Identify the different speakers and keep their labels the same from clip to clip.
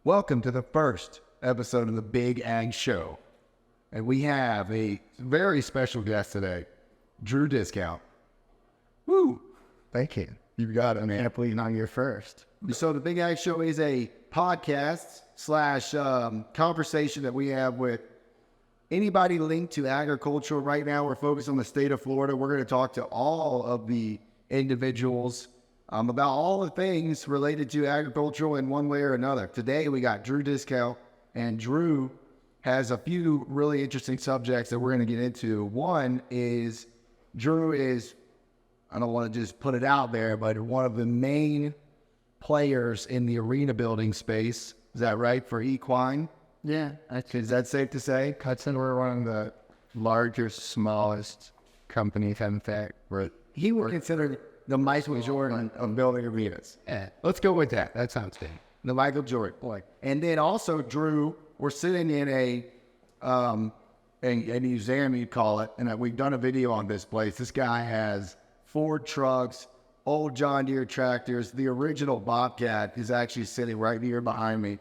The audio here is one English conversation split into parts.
Speaker 1: Welcome to the first episode of the Big Ag Show. And we have a very special guest today, Drew Discount. Woo!
Speaker 2: Thank you.
Speaker 1: You got it,
Speaker 2: I
Speaker 1: man.
Speaker 2: can't believe I'm your first.
Speaker 1: So the Big Ag Show is a podcast slash conversation that we have with anybody linked to agriculture. Right now, we're focused on the state of Florida. We're going to talk to all of the individuals about all the things related to agricultural in one way or another. Today, we got Drew Discount, and Drew has a few really interesting subjects that we're going to get into. One is Drew is, I don't want to just put it out there, but one of the main players in the arena building space. Is that right, for equine?
Speaker 2: Yeah.
Speaker 1: Is that safe to say?
Speaker 2: Hudson, we're one of the largest, smallest companies, in fact.
Speaker 1: He would consider the Michael Jordan of building arenas.
Speaker 2: Yeah. Let's go with that. That sounds good.
Speaker 1: The Michael Jordan.
Speaker 2: Boy.
Speaker 1: And then also, Drew, we're sitting in a museum, you'd call it, and we've done a video on this place. This guy has Ford trucks, old John Deere tractors. The original Bobcat is actually sitting right here behind me.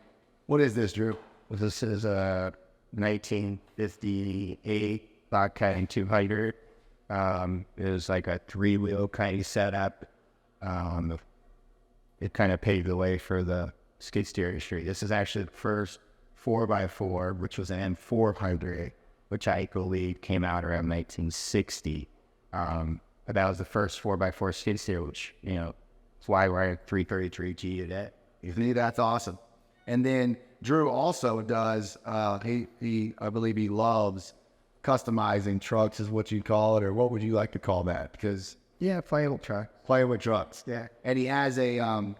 Speaker 1: What is this, Drew?
Speaker 2: This is a 1958 Bobcat 200. It was like a three-wheel kind of setup. It kind of paved the way for the skid steer industry. This is actually the first 4x4, which was an M400, which I believe came out around 1960. But that was the first 4x4 skid steer, which, you know, that's why we're at 333G today.
Speaker 1: That's awesome. And then Drew also does, I believe he loves customizing trucks is what you call it, or what would you like to call that? Because
Speaker 2: Yeah, playable truck.
Speaker 1: playing with trucks.
Speaker 2: Yeah.
Speaker 1: And he has an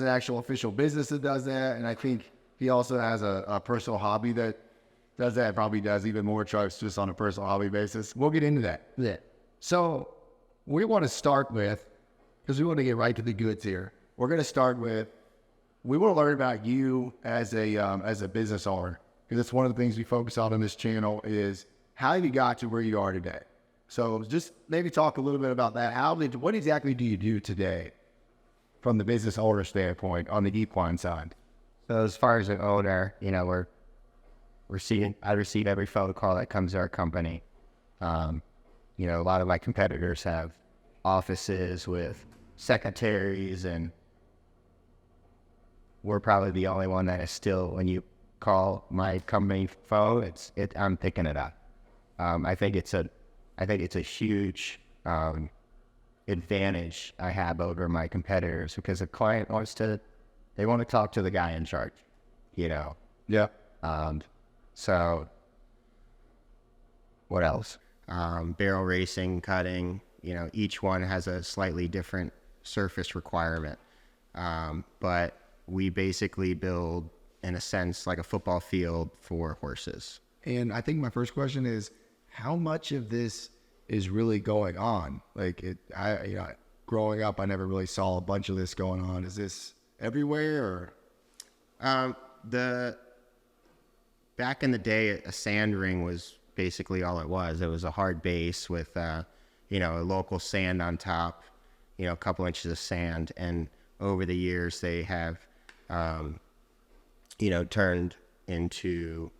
Speaker 1: actual official business that does that. And I think he also has a personal hobby that does that. Probably does even more trucks just on a personal hobby basis. We'll get into that.
Speaker 2: Yeah.
Speaker 1: So we want to start with, because we want to get right to the goods here. We're going to start with, we want to learn about you as a business owner, because it's one of the things we focus on this channel is how you got to where you are today. So just maybe talk a little bit about that. What exactly do you do today from the business owner standpoint on the equine side?
Speaker 2: So as far as an owner, you know, I receive every phone call that comes to our company. You know, a lot of my competitors have offices with secretaries, and we're probably the only one that is still, when you call my company phone, I'm picking it up. I think it's a huge advantage I have over my competitors, because a client want to talk to the guy in charge, you know.
Speaker 1: Yeah.
Speaker 2: So what else? Barrel racing, cutting, you know, each one has a slightly different surface requirement. But we basically build, in a sense, like a football field for horses.
Speaker 1: And I think my first question is, how much of this is really going on? Growing up, I never really saw a bunch of this going on. Is this everywhere, or?
Speaker 2: Back in the day, a sand ring was basically all it was. It was a hard base with, a local sand on top, you know, a couple inches of sand. And over the years, they have, turned into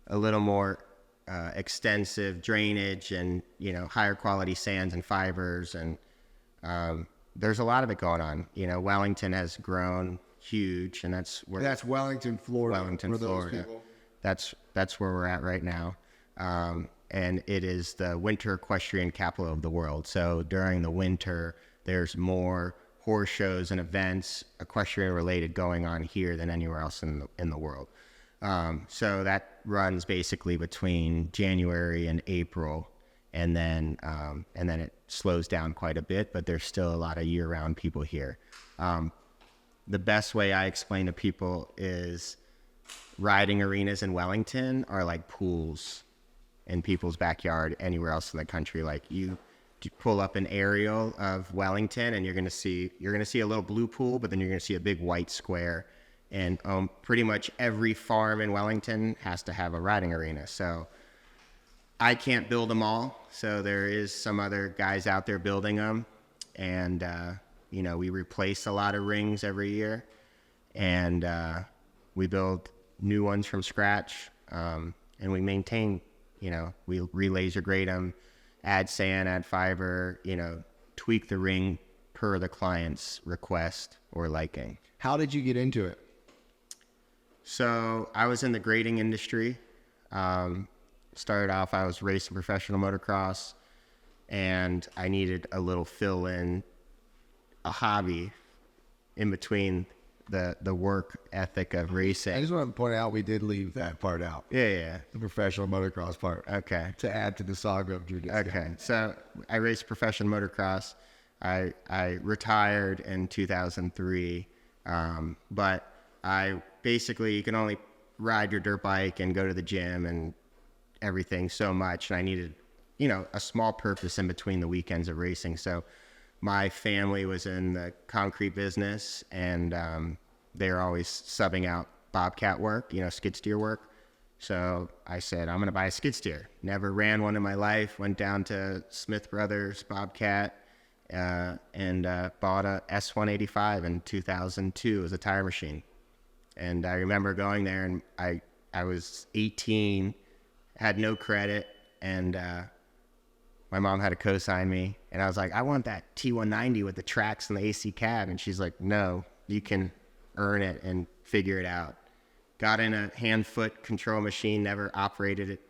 Speaker 2: a little more extensive drainage and, you know, higher quality sands and fibers. And there's a lot of it going on. You know, Wellington has grown huge, and that's
Speaker 1: Wellington, Florida.
Speaker 2: Wellington, Florida. That's where we're at right now. And it is the winter equestrian capital of the world. So during the winter, there's more horse shows and events, equestrian related, going on here than anywhere else in the world. So that runs basically between January and April, and then it slows down quite a bit, but there's still a lot of year-round people here. The best way I explain to people is riding arenas in Wellington are like pools in people's backyard anywhere else in the country. Like, you pull up an aerial of Wellington, and you're gonna see a little blue pool, but then you're gonna see a big white square. And pretty much every farm in Wellington has to have a riding arena. So I can't build them all. So there is some other guys out there building them. And, we replace a lot of rings every year. And we build new ones from scratch, and we maintain, we re-laser grade them, add sand, add fiber, tweak the ring per the client's request or liking.
Speaker 1: How did you get into it?
Speaker 2: So I was in the grading industry. Started off, I was racing professional motocross, and I needed a little fill-in, a hobby in between the work ethic of racing.
Speaker 1: I just want to point out we did leave that part out.
Speaker 2: Yeah.
Speaker 1: The professional motocross part.
Speaker 2: Okay.
Speaker 1: To add to the saga of your discussion.
Speaker 2: Okay. So I raced professional motocross. I retired in 2003, but I basically, you can only ride your dirt bike and go to the gym and everything so much, and I needed, a small purpose in between the weekends of racing. So my family was in the concrete business, and they were always subbing out bobcat work, skid steer work. So I said, I'm going to buy a skid steer. Never ran one in my life. Went down to Smith Brothers Bobcat and bought a S185 in 2002 as a tire machine. And I remember going there, and I was 18, had no credit, and my mom had to co-sign me, and I was like, I want that T190 with the tracks and the AC cab. And she's like, no, you can earn it and figure it out. Got in a hand-foot control machine, never operated it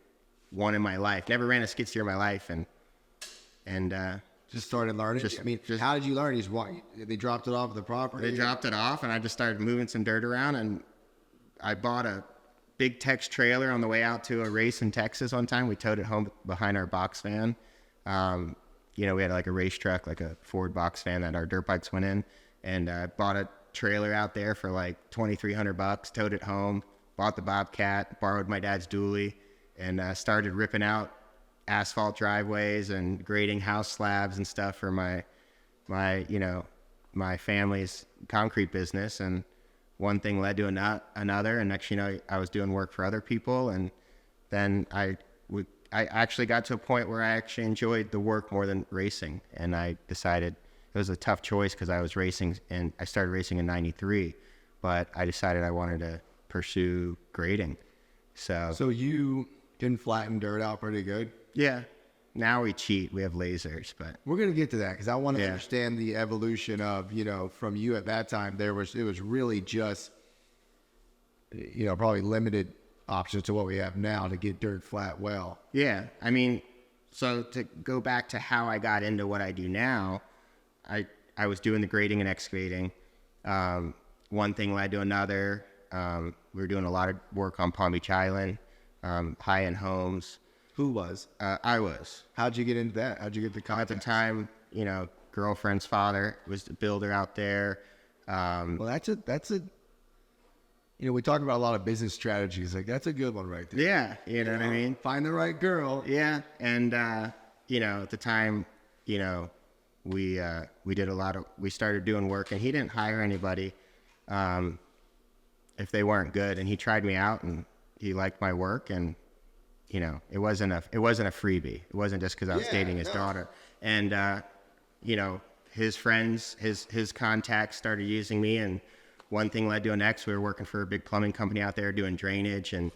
Speaker 2: one in my life, never ran a skid steer in my life, and
Speaker 1: just started learning. How did you learn? They dropped it off at the property.
Speaker 2: They dropped it off, and I just started moving some dirt around, and I bought a big Tex trailer on the way out to a race in Texas one time. We towed it home behind our box van. We had like a race truck, like a Ford box van that our dirt bikes went in, and bought a trailer out there for like $2,300, towed it home, bought the Bobcat, borrowed my dad's dually, and started ripping out asphalt driveways and grading house slabs and stuff for my family's concrete business. And one thing led to another, and next I was doing work for other people, and then I actually got to a point where I actually enjoyed the work more than racing, and I decided it was a tough choice because I was racing, and I started racing in '93, but I decided I wanted to pursue grading. So
Speaker 1: you can flatten dirt out pretty good.
Speaker 2: Yeah. Now we cheat. We have lasers, but
Speaker 1: we're going to get to that because I want to understand the evolution of, from you at that time, it was really just, probably limited options to what we have now to get dirt flat well.
Speaker 2: Yeah. So to go back to how I got into what I do now, I was doing the grading and excavating. One thing led to another. We were doing a lot of work on Palm Beach Island, high-end homes.
Speaker 1: Who was?
Speaker 2: I was.
Speaker 1: How'd you get into that? How'd you get the contact?
Speaker 2: At the time, girlfriend's father was the builder out there.
Speaker 1: Well, that's a. We talk about a lot of business strategies. Like that's a good one right there.
Speaker 2: Yeah, you know what I mean.
Speaker 1: Find the right girl.
Speaker 2: Yeah, and at the time, we did we started doing work, and he didn't hire anybody if they weren't good, and he tried me out, and he liked my work, and it wasn't a freebie. It wasn't just because I was dating his daughter. And, his friends, his contacts started using me, and one thing led to the next. We were working for a big plumbing company out there doing drainage and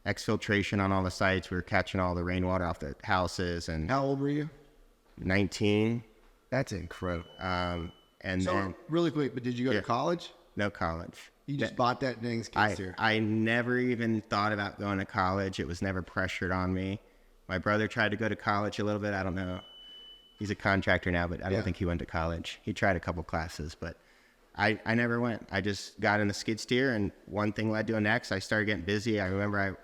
Speaker 2: exfiltration on all the sites. We were catching all the rainwater off the houses. And
Speaker 1: how old were you?
Speaker 2: 19.
Speaker 1: That's incredible.
Speaker 2: And
Speaker 1: so,
Speaker 2: then
Speaker 1: really quick, but did you go to college?
Speaker 2: No college.
Speaker 1: You just bought that dang skid steer.
Speaker 2: I never even thought about going to college. It was never pressured on me. My brother tried to go to college a little bit. I don't know. He's a contractor now, but I don't think he went to college. He tried a couple classes, but I never went. I just got in the skid steer, and one thing led to the next. I started getting busy. I remember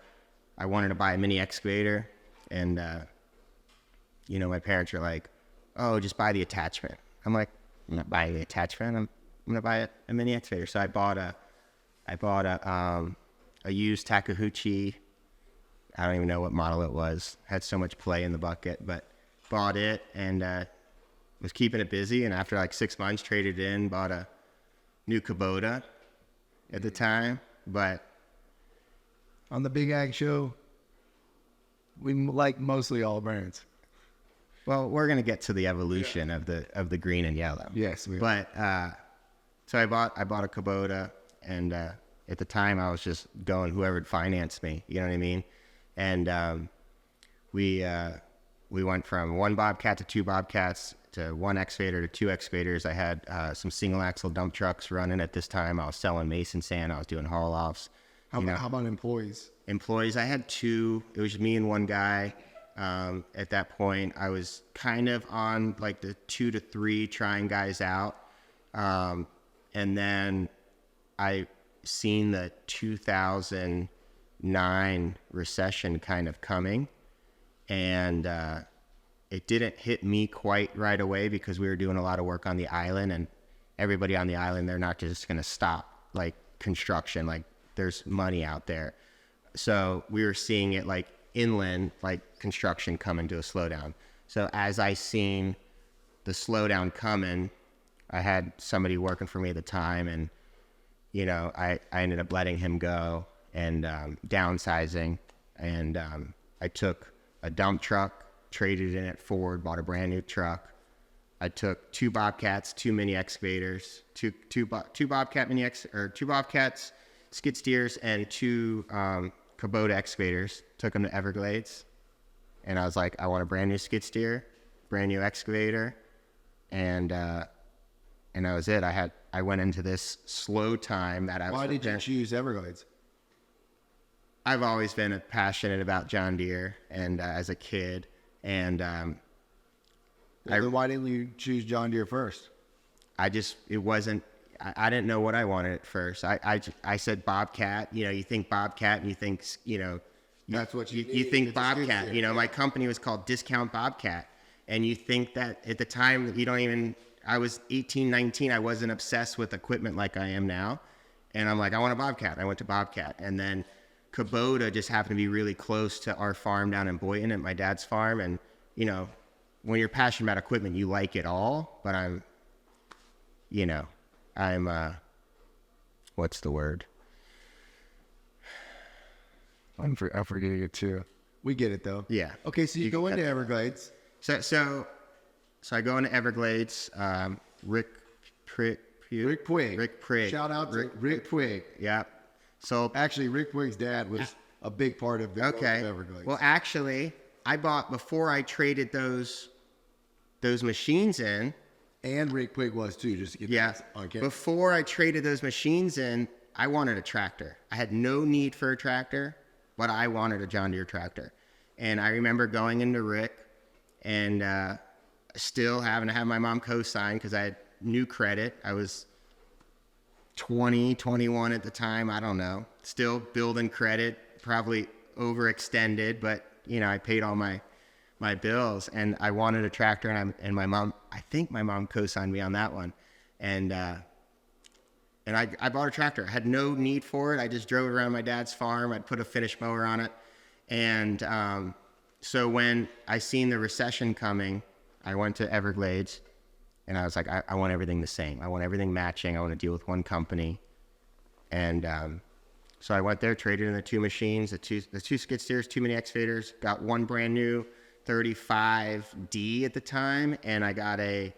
Speaker 2: I wanted to buy a mini excavator, and my parents were like, "Oh, just buy the attachment." I'm like, "I'm not buying the attachment. I'm gonna buy a mini excavator." So I bought a used Takeuchi. I don't even know what model it was. Had so much play in the bucket, but bought it and was keeping it busy. And after like 6 months, traded in, bought a new Kubota at the time. But
Speaker 1: on the Big Ag Show, we like mostly all brands.
Speaker 2: Well, we're gonna get to the evolution of the green and yellow.
Speaker 1: Yes, we are.
Speaker 2: But so I bought a Kubota and At the time, I was just going whoever would finance me. You know what I mean? And we went from one Bobcat to two Bobcats to one excavator to two excavators. I had some single axle dump trucks running at this time. I was selling mason sand. I was doing haul offs.
Speaker 1: How about employees?
Speaker 2: Employees, I had two. It was me and one guy. At that point, I was kind of on like the 2 to 3 trying guys out. And then I seen the 2009 recession kind of coming, and it didn't hit me quite right away because we were doing a lot of work on the island, and everybody on the island, they're not just going to stop like construction. Like there's money out there. So we were seeing it like inland, like construction coming to a slowdown. So as I seen the slowdown coming, I had somebody working for me at the time, and you know, I ended up letting him go and downsizing. And I took a dump truck, traded in at Ford, bought a brand new truck. I took 2 Bobcats, 2 mini excavators, two Bobcats, skid steers, and 2 Kubota excavators. Took them to Everglades, and I was like, I want a brand new skid steer, brand new excavator, and that was it. I went into this slow time that I was.
Speaker 1: Why did you choose Everglades?
Speaker 2: I've always been passionate about John Deere, and as a kid, and
Speaker 1: then why didn't you choose John Deere first?
Speaker 2: I didn't know what I wanted at first. I said Bobcat. You know, you think Bobcat, and you think, you know,
Speaker 1: that's what
Speaker 2: you think Bobcat. You know, my company was called Discount Bobcat, and you think that at the time you don't even. I was 18, 19. I wasn't obsessed with equipment like I am now. And I'm like, I want a Bobcat. I went to Bobcat. And then Kubota just happened to be really close to our farm down in Boynton at my dad's farm. And, you know, when you're passionate about equipment, you like it all. But I'm what's the word?
Speaker 1: I'm forgetting it too. We get it though.
Speaker 2: Yeah.
Speaker 1: Okay, so you go into Everglades.
Speaker 2: So I go into Everglades. Rick Prigg.
Speaker 1: Shout out to Rick Prigg.
Speaker 2: Yeah. So
Speaker 1: actually, Rick Prigg's dad was a big part of the growth of Everglades.
Speaker 2: Well, actually, I bought before I traded those machines in.
Speaker 1: And Rick Prigg was too, just to get that on camera.
Speaker 2: Before I traded those machines in, I wanted a tractor. I had no need for a tractor, but I wanted a John Deere tractor. And I remember going into Rick and still having to have my mom co-sign because I had new credit. I was 20, 21 at the time. I don't know. Still building credit, probably overextended, but you know, I paid all my bills, and I wanted a tractor, and my mom, I think my mom co-signed me on that one. And I bought a tractor. I had no need for it. I just drove it around my dad's farm. I'd put a finish mower on it. And so when I seen the recession coming, I went to Everglades, and I was like, I want everything the same. I want everything matching. I want to deal with one company. And so I went there, traded in the 2 machines, the two skid steers, 2 mini excavators, got one brand new 35D at the time, and I got a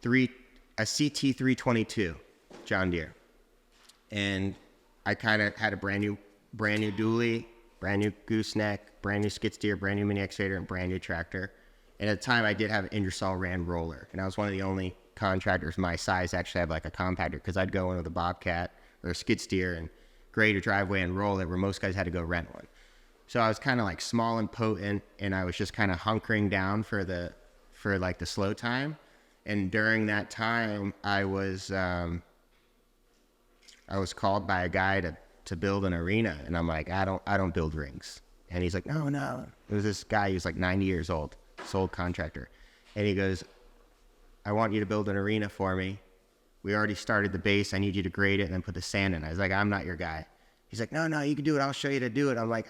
Speaker 2: CT 322 John Deere. And I kind of had a brand new dually, brand new gooseneck, brand new skid steer, brand new mini excavator, and brand new tractor. And at the time, I did have an Ingersoll Rand roller, and I was one of the only contractors my size actually had like a compactor, because I'd go in with a Bobcat or a skid steer and grade a driveway and roll it, where most guys had to go rent one. So I was kind of like small and potent, and I was just kind of hunkering down for like the slow time. And during that time, I was called by a guy to build an arena, and I'm like, I don't build rings. And he's like, no. It was this guy, he was like 90 years old. Sold contractor, and he goes, I want you to build an arena for me. We already started the base. I need you to grade it and then put the sand in. I was like, I'm not your guy. He's like, no, you can do it. I'll show you to do it. I'm like,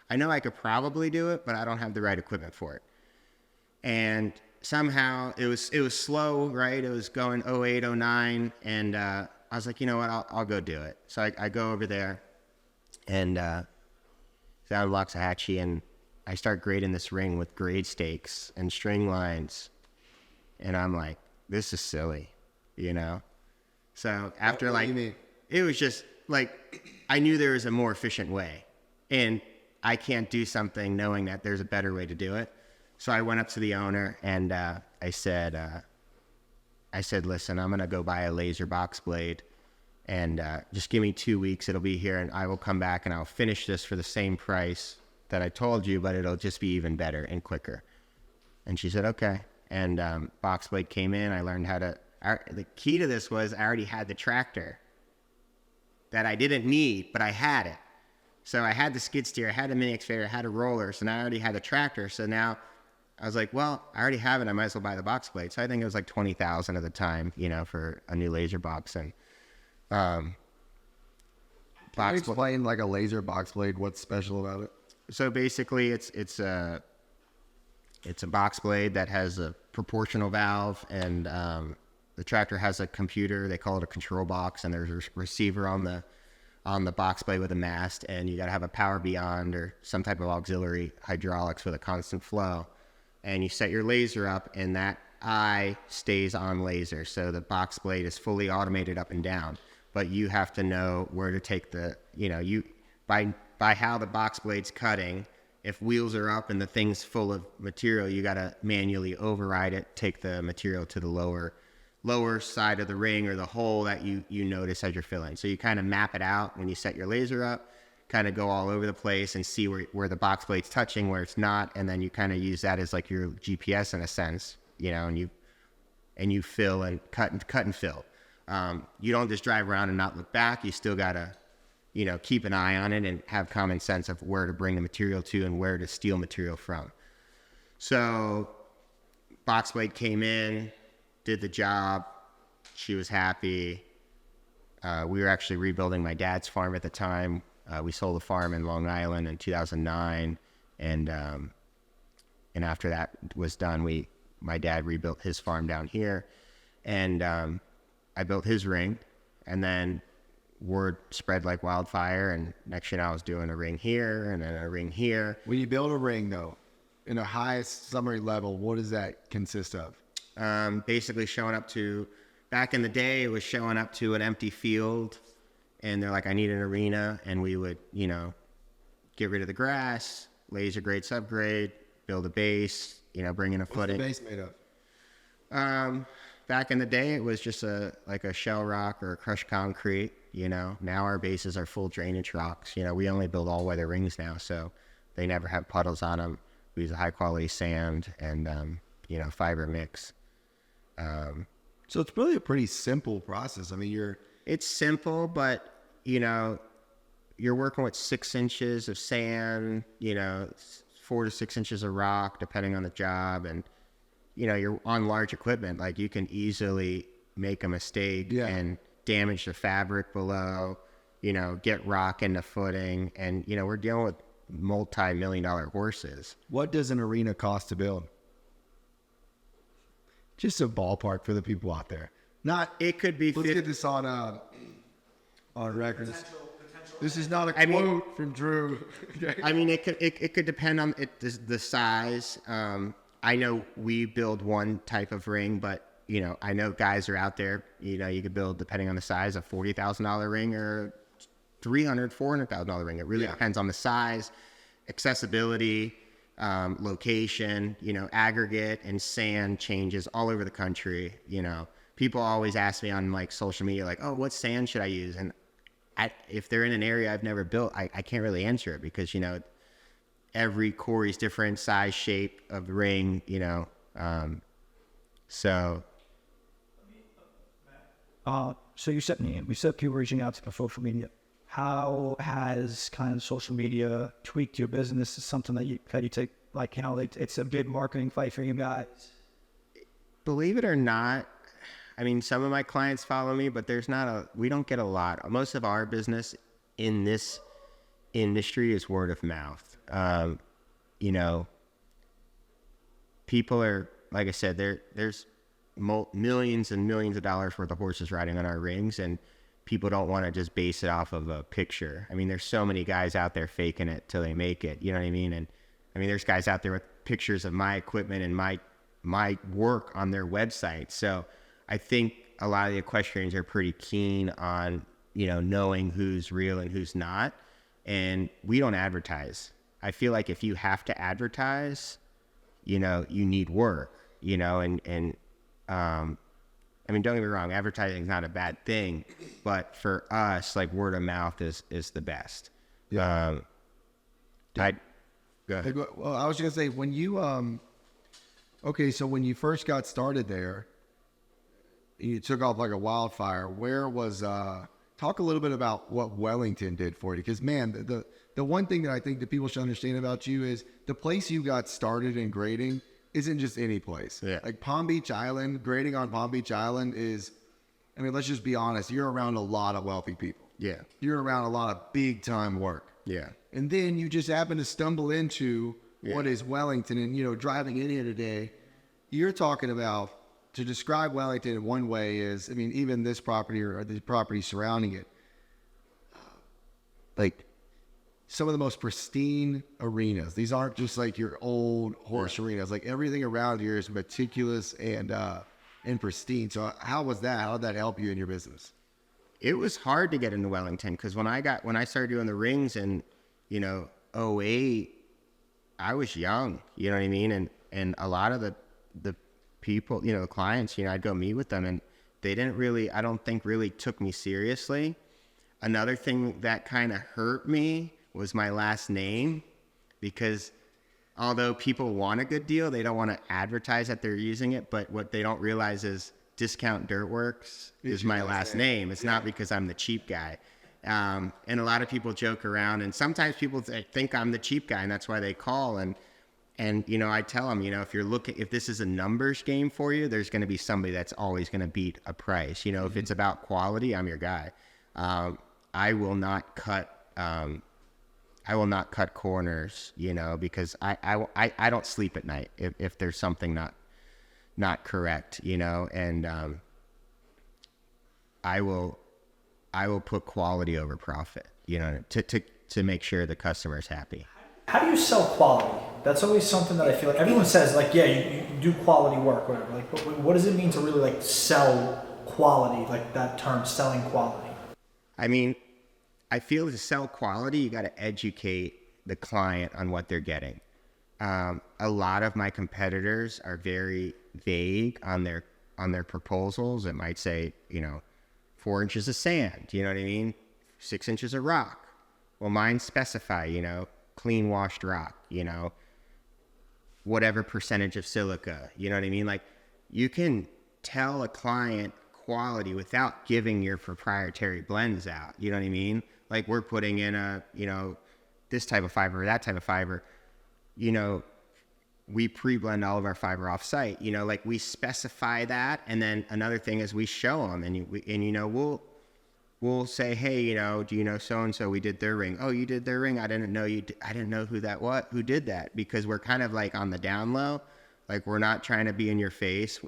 Speaker 2: I know I could probably do it, but I don't have the right equipment for it. And somehow it was slow, right? It was going 08, 09, and I was like, you know what? I'll go do it. So I go over there, and out of Loxahatchee, and I start grading this ring with grade stakes and string lines. And I'm like, this is silly, you know? So after it was just, like, I knew there was a more efficient way, and I can't do something knowing that there's a better way to do it. So I went up to the owner and I said, listen, I'm going to go buy a laser box blade, and just give me 2 weeks. It'll be here, and I will come back and I'll finish this for the same price that I told you, but it'll just be even better and quicker. And she said, okay. And box blade came in. I learned how to, the key to this was I already had the tractor that I didn't need, but I had it. So I had the skid steer, I had a mini excavator, I had a roller, so now I already had the tractor. So now I was like, well, I already have it, I might as well buy the box blade. So I think it was like $20,000 at the time, you know, for a new laser box. And
Speaker 1: Can you explain like a laser box blade, what's special about it?
Speaker 2: So basically it's a box blade that has a proportional valve, and the tractor has a computer. They call it a control box, and there's a receiver on the box blade with a mast, and you got to have a power beyond or some type of auxiliary hydraulics with a constant flow. And you set your laser up, and that eye stays on laser. So the box blade is fully automated up and down, but you have to know where to take the, you know, you by how the box blade's cutting. If wheels are up and the thing's full of material, you got to manually override it, take the material to the lower side of the ring or the hole that you notice as you're filling. So you kind of map it out when you set your laser up, kind of go all over the place and see where the box blade's touching, where it's not, and then you kind of use that as like your GPS in a sense, you know, and you fill and cut and fill. You don't just drive around and not look back. You still gotta, you know, keep an eye on it and have common sense of where to bring the material to and where to steal material from. So box blade came in, did the job. She was happy. We were actually rebuilding my dad's farm at the time. We sold the farm in Long Island in 2009, and after that was done, my dad rebuilt his farm down here, and I built his ring, and then word spread like wildfire, and next thing I was doing a ring here and then a ring here.
Speaker 1: When you build a ring, though, in a highest summary level, what does that consist of?
Speaker 2: Basically showing up to, back in the day, it was showing up to an empty field, and they're like, I need an arena, and we would, you know, get rid of the grass, laser grade, subgrade, build a base, you know, bring in a footing.
Speaker 1: What's the base made of?
Speaker 2: Back in the day, it was just like a shell rock or a crushed concrete, you know. Now our bases are full drainage rocks. You know, we only build all-weather rings now, so they never have puddles on them. We use a high-quality sand and, you know, fiber mix.
Speaker 1: So it's really a pretty simple process. I mean,
Speaker 2: It's simple, but, you know, you're working with 6 inches of sand, you know, 4 to 6 inches of rock, depending on the job. And, you know, you're on large equipment. Like, you can easily make a mistake and damage the fabric below, you know, get rock in the footing. And, you know, we're dealing with multi-million-dollar horses.
Speaker 1: What does an arena cost to build? Just a ballpark for the people out there.
Speaker 2: It could be.
Speaker 1: Let's get this on record. This is not a quote from Drew.
Speaker 2: I mean, it could depend on the size. I know we build one type of ring, but, you know, I know guys are out there. You know, you could build, depending on the size, a $40,000 ring or $300,000, $400,000 ring. It really depends on the size, accessibility, location. You know, aggregate and sand changes all over the country. You know, people always ask me on like social media, like, "Oh, what sand should I use?" And if they're in an area I've never built, I can't really answer it because, you know, every quarry is different, size, shape of the ring. You know, so.
Speaker 3: So you said people reaching out to the social media. How has kind of social media tweaked your business? Is something that you take, like, you know, it's a big marketing fight for you guys?
Speaker 2: Believe it or not, I mean, some of my clients follow me, but we don't get a lot. Most of our business in this industry is word of mouth. You know, people are, like I said, there's millions and millions of dollars worth of horses riding on our rings, and people don't want to just base it off of a picture. I mean, there's so many guys out there faking it till they make it. You know what I mean? And I mean, there's guys out there with pictures of my equipment and my work on their website. So I think a lot of the equestrians are pretty keen on, knowing who's real and who's not. And we don't advertise. I feel like if you have to advertise, you need work, I mean, don't get me wrong, advertising is not a bad thing, but for us, like word of mouth is the best.
Speaker 1: Yeah.
Speaker 2: Go ahead.
Speaker 1: Well, I was going to say, when you, so when you first got started there, you took off like a wildfire. Where was, talk a little bit about what Wellington did for you. Because, man, the one thing that I think that people should understand about you is the place you got started in grading isn't just any place.
Speaker 2: Yeah.
Speaker 1: Like Palm Beach Island, grading on Palm Beach Island is, I mean, let's just be honest. You're around a lot of wealthy people.
Speaker 2: Yeah.
Speaker 1: You're around a lot of big time work.
Speaker 2: Yeah.
Speaker 1: And then you just happen to stumble into what is Wellington. And, driving in here today, you're talking about, to describe Wellington in one way is, I mean, even this property or the property surrounding it, like some of the most pristine arenas. These aren't just like your old horse arenas. Like everything around here is meticulous and pristine. So how was that? How did that help you in your business?
Speaker 2: It was hard to get into Wellington because when I started doing the rings in, '08, I was young, you know what I mean? And a lot of the people, the clients, I'd go meet with them and they didn't really, I don't think really took me seriously. Another thing that kind of hurt me was my last name, because although people want a good deal, they don't want to advertise that they're using it. But what they don't realize is Discount Dirtworks is my last name. It's not because I'm the cheap guy. And a lot of people joke around, and sometimes people think I'm the cheap guy, and that's why they call. And I tell them, if this is a numbers game for you, there's going to be somebody that's always going to beat a price. If it's about quality, I'm your guy. I will not cut corners, because I don't sleep at night if there's something not correct, and I will put quality over profit, to make sure the customer's happy.
Speaker 3: How do you sell quality? That's always something that I feel like everyone says, like, yeah, you do quality work, whatever. Like, but what does it mean to really like sell quality, like that term, selling quality?
Speaker 2: I mean, I feel to sell quality, you got to educate the client on what they're getting. A lot of my competitors are very vague on their proposals. It might say, 4 inches of sand, you know what I mean? 6 inches of rock. Well, mine specify, clean washed rock, whatever percentage of silica, you know what I mean? Like, you can tell a client quality without giving your proprietary blends out, you know what I mean? Like, we're putting in this type of fiber, that type of fiber, we pre-blend all of our fiber off site, like we specify that. And then another thing is we show them we'll say, hey, do you know so-and-so, we did their ring. Oh, you did their ring? I didn't know I didn't know who did that, because we're kind of like on the down low. Like, we're not trying to be in your face.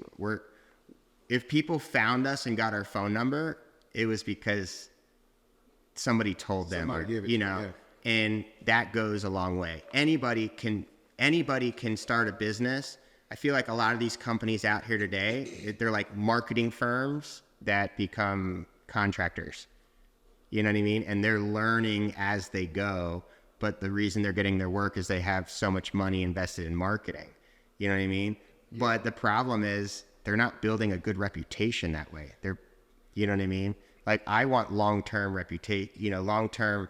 Speaker 2: If people found us and got our phone number, it was because somebody told them, and that goes a long way. Anybody can start a business. I feel like a lot of these companies out here today, they're like marketing firms that become contractors. You know what I mean? And they're learning as they go, but the reason they're getting their work is they have so much money invested in marketing. You know what I mean? Yeah. But the problem is they're not building a good reputation that way. You know what I mean? Like, I want long-term reputation, long-term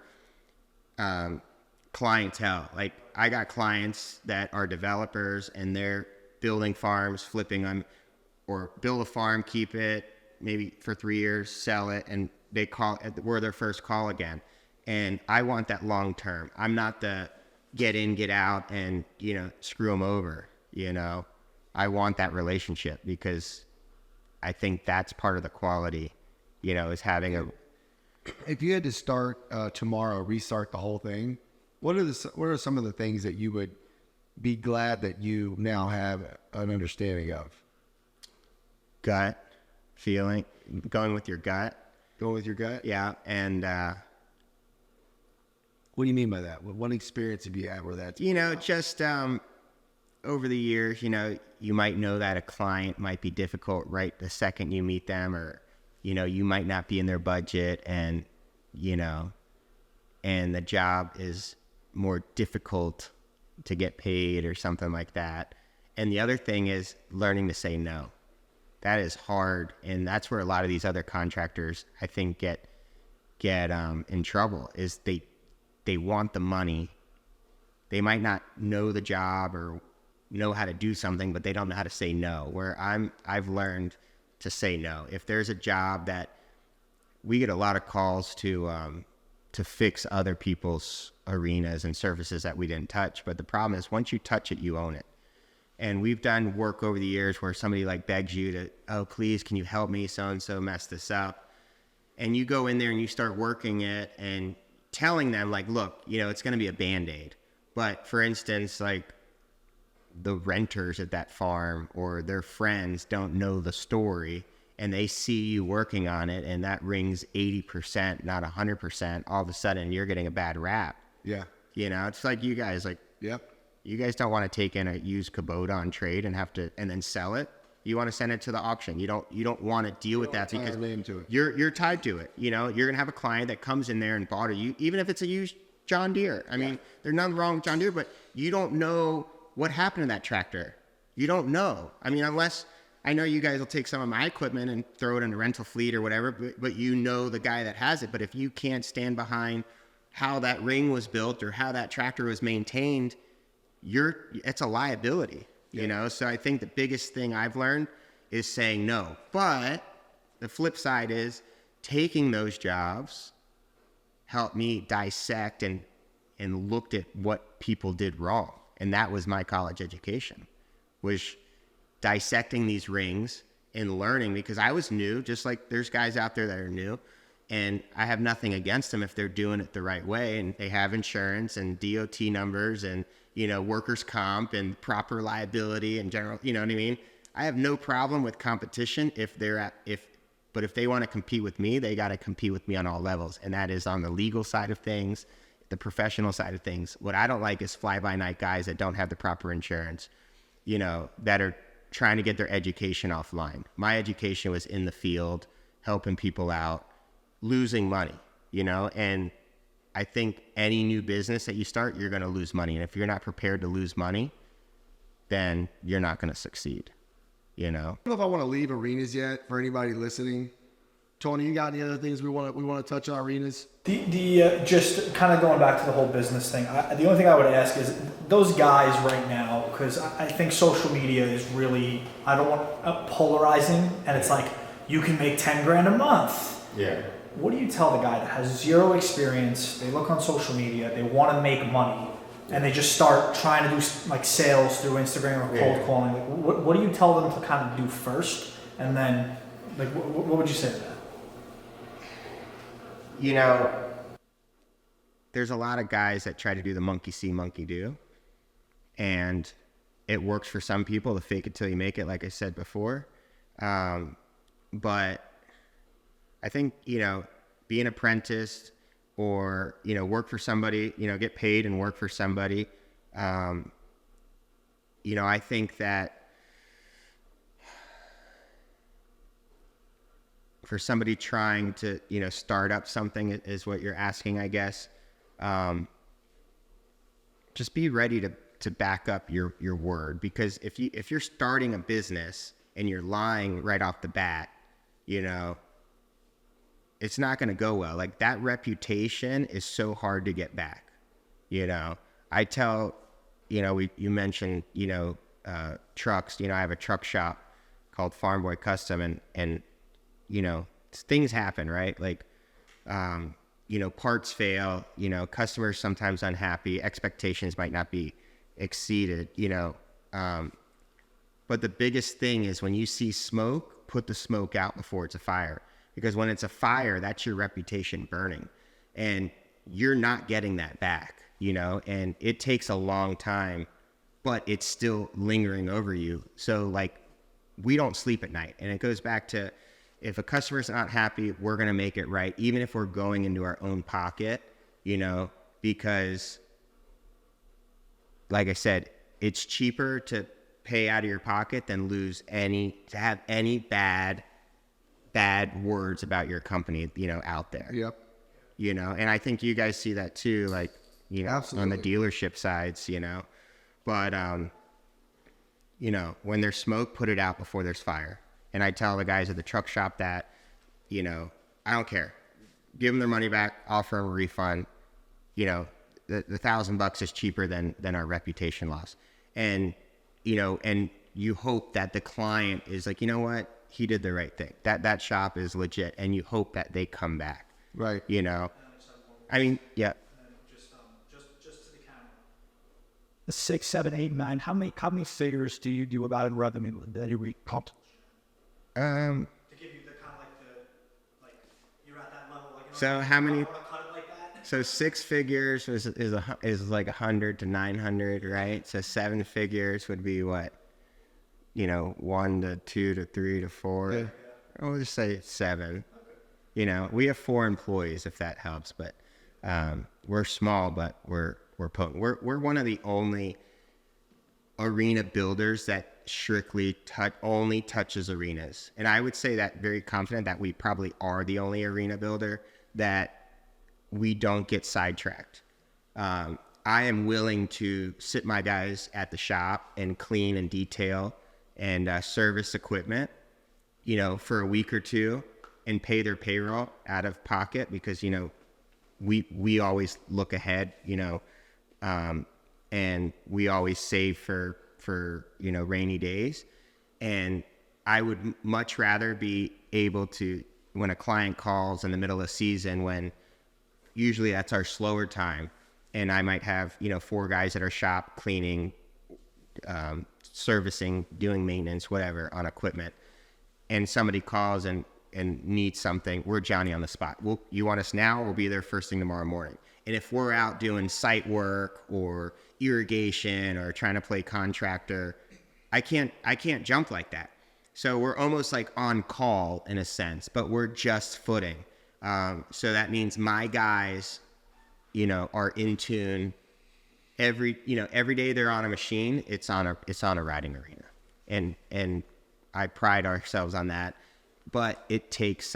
Speaker 2: clientele. Like, I got clients that are developers and they're building farms, flipping them, or build a farm, keep it maybe for 3 years, sell it, and we're their first call again. And I want that long-term. I'm not the get in, get out, and, screw them over, I want that relationship, because I think that's part of the quality, is having
Speaker 1: If you had to start tomorrow, restart the whole thing, what are some of the things that you would be glad that you now have an understanding of?
Speaker 2: Gut feeling, going with your gut.
Speaker 1: Going with your gut?
Speaker 2: Yeah. And
Speaker 1: what do you mean by that? What experience have you had where that's
Speaker 2: just over the years, you might know that a client might be difficult right the second you meet them, or you might not be in their budget, and you know, and the job is more difficult to get paid or something like that. And the other thing is learning to say no. That is hard, and that's where a lot of these other contractors, I think, get in trouble. Is they want the money. They might not know the job or know how to do something, but they don't know how to say no. Where I've learned to say no. If there's a job that we get a lot of calls to fix other people's arenas and surfaces that we didn't touch, but the problem is once you touch it, you own it. And we've done work over the years where somebody like begs you to, oh, please, can you help me? So-and-so messed this up. And you go in there and you start working it and telling them like, look, you know, it's going to be a Band-Aid. But for instance, like the renters at that farm or their friends don't know the story and they see you working on it and that rings 80%, not 100%, all of a sudden you're getting a bad rap.
Speaker 1: Yeah.
Speaker 2: You know, it's like you guys, like,
Speaker 1: Yep.
Speaker 2: you guys don't want to take in a used Kubota on trade and have to, and then sell it. You want to send it to the auction. You don't want to deal with that because you're tied to it. You know, you're going to have a client that comes in there and bought it, even if it's a used John Deere. I mean, there's nothing wrong with John Deere, but you don't know what happened to that tractor. You don't know. I mean, unless I know you guys will take some of my equipment and throw it in a rental fleet or whatever, but you know the guy that has it. But if you can't stand behind how that ring was built or how that tractor was maintained, it's a liability, you know? So I think the biggest thing I've learned is saying no. But the flip side is taking those jobs helped me dissect and looked at what people did wrong. And that was my college education, was dissecting these rings and learning, because I was new, just like there's guys out there that are new. And I have nothing against them if they're doing it the right way and they have insurance and DOT numbers and, you know, workers' comp and proper liability and general, you know what I mean? I have no problem with competition but if they want to compete with me, they got to compete with me on all levels. And that is on the legal side of things, the professional side of things. What I don't like is fly-by-night guys that don't have the proper insurance, you know, that are trying to get their education offline. My education was in the field, helping people out, losing money, you know, and I think any new business that you start, you're going to lose money. And if you're not prepared to lose money, then you're not going to succeed, you know?
Speaker 1: I don't know if I want to leave arenas yet for anybody listening. Tony, you got any other things we want to touch on arenas?
Speaker 3: The just kind of going back to the whole business thing, the only thing I would ask is those guys right now, because I think social media is really, I don't want polarizing, and it's like you can make 10 grand a month.
Speaker 2: Yeah.
Speaker 3: What do you tell the guy that has zero experience? They look on social media, they want to make money, and they just start trying to do like sales through Instagram or cold calling. Like, what do you tell them to kind of do first, and then like what would you say to that?
Speaker 2: You know, there's a lot of guys that try to do the monkey see, monkey do. And it works for some people to fake it till you make it, like I said before. But I think, you know, be an apprentice or, you know, work for somebody, you know, get paid and work for somebody. You know, I think that for somebody trying to, you know, start up something is what you're asking, I guess. Just be ready to back up your word, because if you're starting a business and you're lying right off the bat, you know, it's not going to go well. Like, that reputation is so hard to get back. You know, I tell, you know, you mentioned, you know, trucks, you know, I have a truck shop called Farm Boy Custom, and you know, things happen, right? Like, you know, parts fail, you know, customers sometimes unhappy, expectations might not be exceeded, you know. But the biggest thing is when you see smoke, put the smoke out before it's a fire. Because when it's a fire, that's your reputation burning. And you're not getting that back, you know, and it takes a long time, but it's still lingering over you. So, like, we don't sleep at night. And it goes back to, if a customer's not happy, we're going to make it right, even if we're going into our own pocket, you know, because, like I said, it's cheaper to pay out of your pocket than to have any bad words about your company, you know, out there.
Speaker 1: Yep.
Speaker 2: you know, and I think you guys see that too, like, you know,
Speaker 1: Absolutely.
Speaker 2: on the dealership sides, you know, but, you know, when there's smoke, put it out before there's fire. And I tell the guys at the truck shop that, you know, I don't care. Give them their money back, offer them a refund. You know, the $1,000 is cheaper than our reputation loss. And, you know, and you hope that the client is like, you know what, he did the right thing. That shop is legit, and you hope that they come back.
Speaker 1: Right.
Speaker 2: You know, I mean, yeah.
Speaker 3: Just to the camera.
Speaker 4: 6, 7, 8, 9. How many figures do you do about in revenue that you recount?
Speaker 3: To give you the kind of like you're at that level. Like, you know,
Speaker 2: So how many?
Speaker 3: I want to cut it like that.
Speaker 2: So 6 figures is like 100 to 900, right? So 7 figures would be what? You know, 1 to 2 to 3 to 4.
Speaker 1: Yeah.
Speaker 2: I'll just say 7. You know, we have 4 employees, if that helps, but we're small, but we're potent. We're one of the only arena builders that strictly only touches arenas. And I would say that very confident that we probably are the only arena builder that we don't get sidetracked. I am willing to sit my guys at the shop and clean and detail and service equipment, you know, for a week or two and pay their payroll out of pocket because, you know, we always look ahead, you know, and we always save for, you know, rainy days. And I would much rather be able to, when a client calls in the middle of season, when usually that's our slower time, and I might have, you know, 4 guys at our shop cleaning, servicing, doing maintenance, whatever on equipment, and somebody calls and needs something, we're Johnny on the spot. You want us now? We'll be there first thing tomorrow morning. And if we're out doing site work or irrigation or trying to play contractor, I can't jump like that. So we're almost like on call in a sense, but we're just footing. So that means my guys, you know, are in tune. Every day they're on a machine, it's on a riding arena, and I pride ourselves on that. But it takes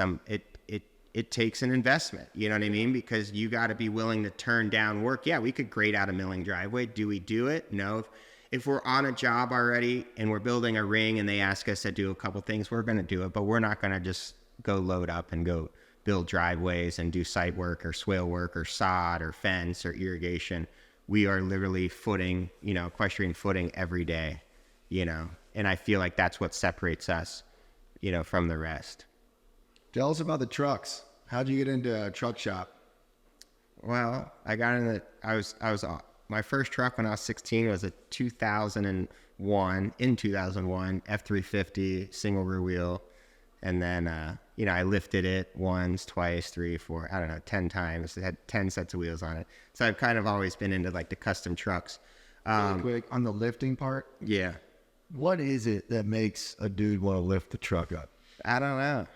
Speaker 2: it takes an investment, you know what I mean? Because you got to be willing to turn down work. Yeah, we could grade out a milling driveway. Do we do it? No. If we're on a job already and we're building a ring and they ask us to do a couple things, we're going to do it. But we're not going to just go load up and go build driveways and do site work or swale work or sod or fence or irrigation. We are literally footing, you know, equestrian footing every day, you know, and I feel like that's what separates us, you know, from the rest.
Speaker 1: Tell us about the trucks. How'd you get into a truck shop?
Speaker 2: Well, I got in my first truck when I was 16 was a 2001 F-350 single rear wheel. And then, you know, I lifted it once, twice, 3, 4, 10 times. It had 10 sets of wheels on it. So I've kind of always been into like the custom trucks.
Speaker 1: Really quick, on the lifting part,
Speaker 2: Yeah.
Speaker 1: what is it that makes a dude want to lift the truck up?
Speaker 2: I don't know.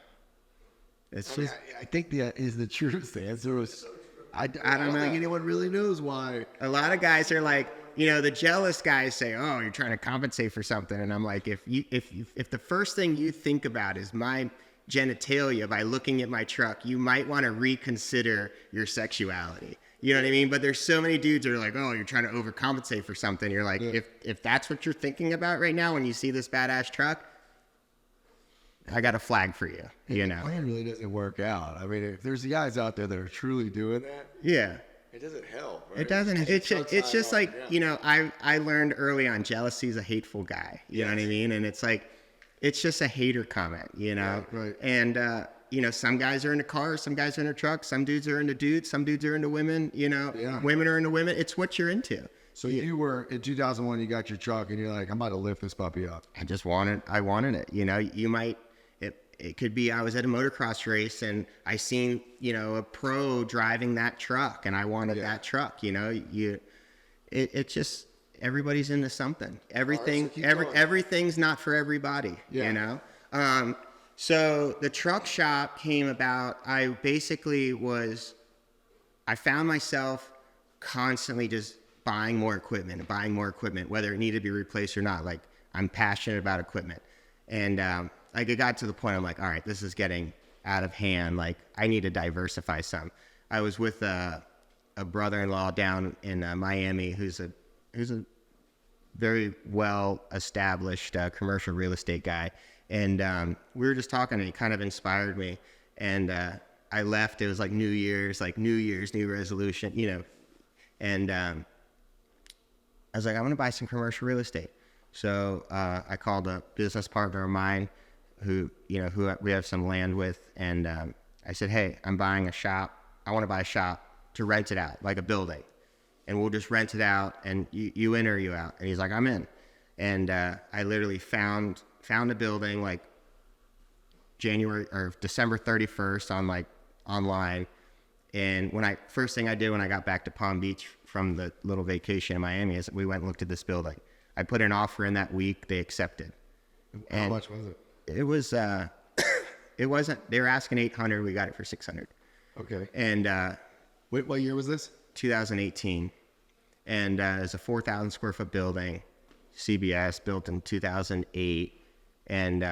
Speaker 2: It's just,
Speaker 1: I think that is the truth. The answer was, I don't
Speaker 2: know.
Speaker 1: think anyone really knows why.
Speaker 2: a lot of guys are like, you know, the jealous guys say, "Oh, you're trying to compensate for something," and I'm like, if the first thing you think about is my genitalia by looking at my truck, you might want to reconsider your sexuality. You know what I mean? But there's so many dudes that are like, "Oh, you're trying to overcompensate for something." You're like, if that's what you're thinking about right now when you see this badass truck, I got a flag for you. You know?
Speaker 1: The plan really doesn't work out. I mean, if there's guys out there that are truly doing that,
Speaker 2: Yeah.
Speaker 1: it doesn't help. Right?
Speaker 2: It doesn't. It's just like, you know, I learned early on jealousy is a hateful guy. You know what I mean? And it's like, it's just a hater comment, you know?
Speaker 1: Yeah, right.
Speaker 2: And, you know, some guys are into cars, some guys are into trucks, some dudes are into dudes, some dudes are into women, you know?
Speaker 1: Yeah.
Speaker 2: Women are into women. It's what you're into.
Speaker 1: So you were, in 2001, you got your truck and you're like, I'm about to lift this puppy up.
Speaker 2: I wanted it. You know, it could be I was at a motocross race and I seen, you know, a pro driving that truck and I wanted that truck, you know, it just, everybody's into something. Everything's not for everybody, you know? So the truck shop came about, I found myself constantly just buying more equipment, whether it needed to be replaced or not. Like, I'm passionate about equipment. And, like, it got to the point I'm like, all right, this is getting out of hand. Like, I need to diversify some. I was with a brother-in-law down in Miami who's a very well established commercial real estate guy, and we were just talking, and he kind of inspired me. And I left. It was like New Year's, new resolution, you know. And I was like, I'm gonna buy some commercial real estate. So I called a business partner of mine who we have some land with, and I said, hey, I'm buying a shop. I want to buy a shop to rent it out, like a building, and we'll just rent it out, and you in or you out. And he's like, I'm in. And I literally found a building like January or December 31st on like online. And first thing I did when I got back to Palm Beach from the little vacation in Miami is we went and looked at this building. I put an offer in that week. They accepted. And
Speaker 1: how much was it?
Speaker 2: It was, it wasn't, they were asking 800. We got it for 600.
Speaker 1: Okay.
Speaker 2: And
Speaker 1: What year was this?
Speaker 2: 2018. And it's a 4,000 square foot building, CBS, built in 2008. And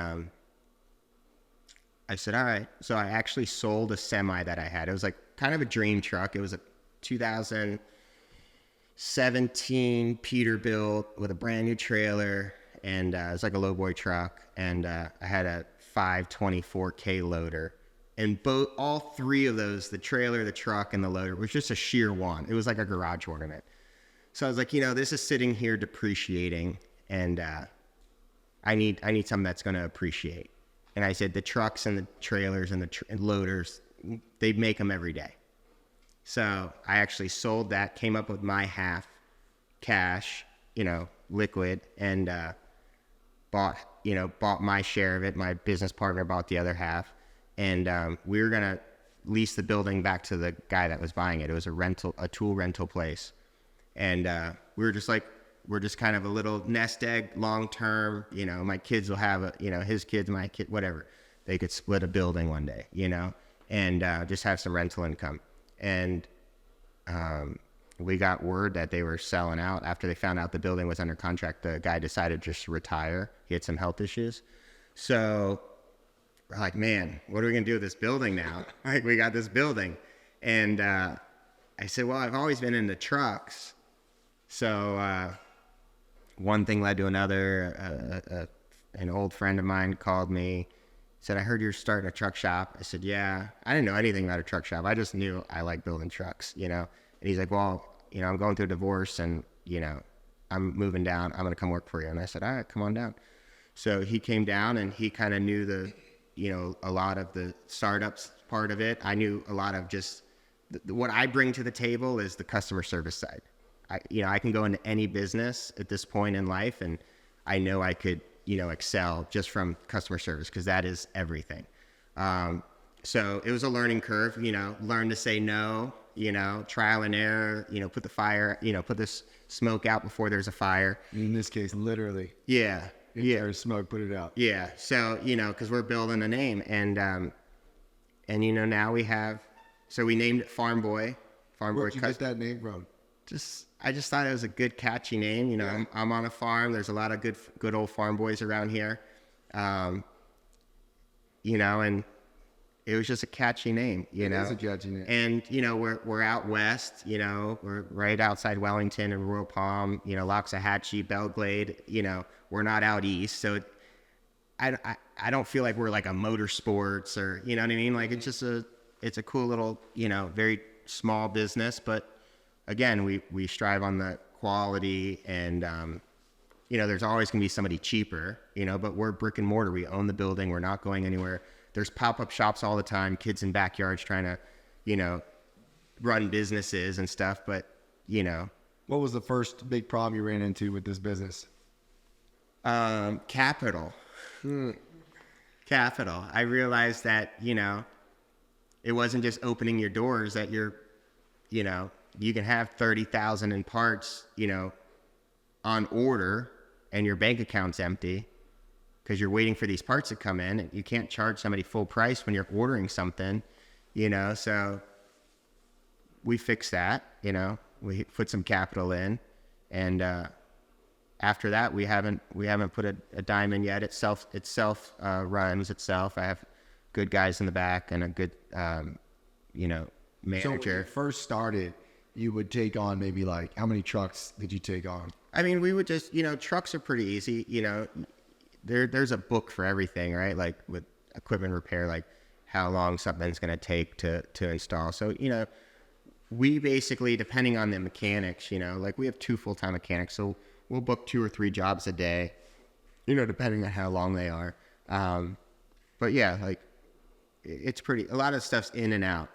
Speaker 2: I said, all right. So I actually sold a semi that I had. It was like kind of a dream truck. It was a 2017 Peterbilt with a brand new trailer. And it was like a lowboy truck. And I had a 524K loader. And all three of those, the trailer, the truck, and the loader, was just a sheer one. It was like a garage ornament. So I was like, this is sitting here depreciating, and I need something that's going to appreciate. And I said, the trucks and the trailers and the loaders, they make them every day. So I actually sold that, came up with my half cash, liquid, and bought my share of it. My business partner bought the other half. And we were going to lease the building back to the guy that was buying it. It was a tool rental place. And we were just like, we're just kind of a little nest egg long-term, my kids will have his kids, my kid, whatever. They could split a building one day, and just have some rental income. And we got word that they were selling out. After they found out the building was under contract, the guy decided just to retire. He had some health issues. So we're like, man, what are we going to do with this building now? Like, we got this building. And I said, well, I've always been into trucks. So one thing led to another. An old friend of mine called me, said, I heard you're starting a truck shop. I said, yeah. I didn't know anything about a truck shop. I just knew I like building trucks, And he's like, well, I'm going through a divorce, and, I'm moving down. I'm going to come work for you. And I said, all right, come on down. So he came down, and he kind of knew a lot of the startups part of it. I knew a lot of just what I bring to the table is the customer service side. I can go into any business at this point in life, and I know I could, excel just from customer service, because that is everything. So it was a learning curve, learn to say no, trial and error, put this smoke out before there's a fire.
Speaker 1: In this case, literally.
Speaker 2: Yeah.
Speaker 1: If there's smoke, put it out.
Speaker 2: Yeah. So, because we're building a name, and now we have, so we named it Farm Boy.
Speaker 1: Where'd you get that name from?
Speaker 2: I just thought it was a good, catchy name. Yeah. I'm on a farm. There's a lot of good old farm boys around here. And it was just a catchy name,
Speaker 1: It is a catchy name.
Speaker 2: And, we're out west, we're right outside Wellington and Royal Palm, Loxahatchee, Belglade, we're not out east. So I don't feel like we're like a motorsports or, you know what I mean? Like, it's a cool little, very small business, but again, we strive on the quality, and, there's always going to be somebody cheaper, but we're brick and mortar. We own the building. We're not going anywhere. There's pop-up shops all the time, kids in backyards trying to, run businesses and stuff. But,
Speaker 1: What was the first big problem you ran into with this business?
Speaker 2: Capital. Capital. I realized that, it wasn't just opening your doors, that you can have 30,000 in parts, on order, and your bank account's empty because you're waiting for these parts to come in, and you can't charge somebody full price when you're ordering something, so we fixed that, we put some capital in, and after that we haven't put a dime in yet. It runs itself. I have good guys in the back and a good
Speaker 1: So when you
Speaker 2: manager.
Speaker 1: first started, you would take on maybe like, how many trucks did you take on?
Speaker 2: I mean, we would just, trucks are pretty easy. There's a book for everything, right? Like with equipment repair, like how long something's going to take to install. So, we basically, depending on the mechanics, like we have 2 full-time mechanics, so we'll book 2 or 3 jobs a day, depending on how long they are. But yeah, like it's a lot of stuff's in and out,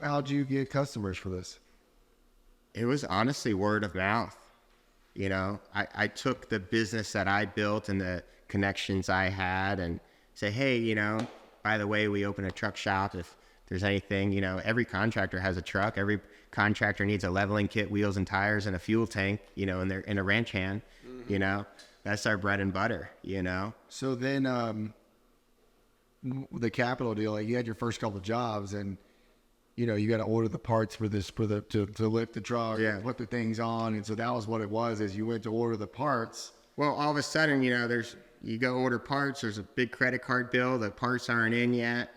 Speaker 1: How'd you get customers for this?
Speaker 2: It was honestly word of mouth. I took the business that I built and the connections I had and say, hey, by the way, we open a truck shop. If there's anything, every contractor has a truck. Every contractor needs a leveling kit, wheels and tires, and a fuel tank, in a ranch hand, that's our bread and butter,
Speaker 1: So then, the capital deal, like you had your first couple of jobs and, you got to order the parts to lift the truck, and put the things on. And so that was what it was, is you went to order the parts.
Speaker 2: Well, all of a sudden, you go order parts, there's a big credit card bill, the parts aren't in yet,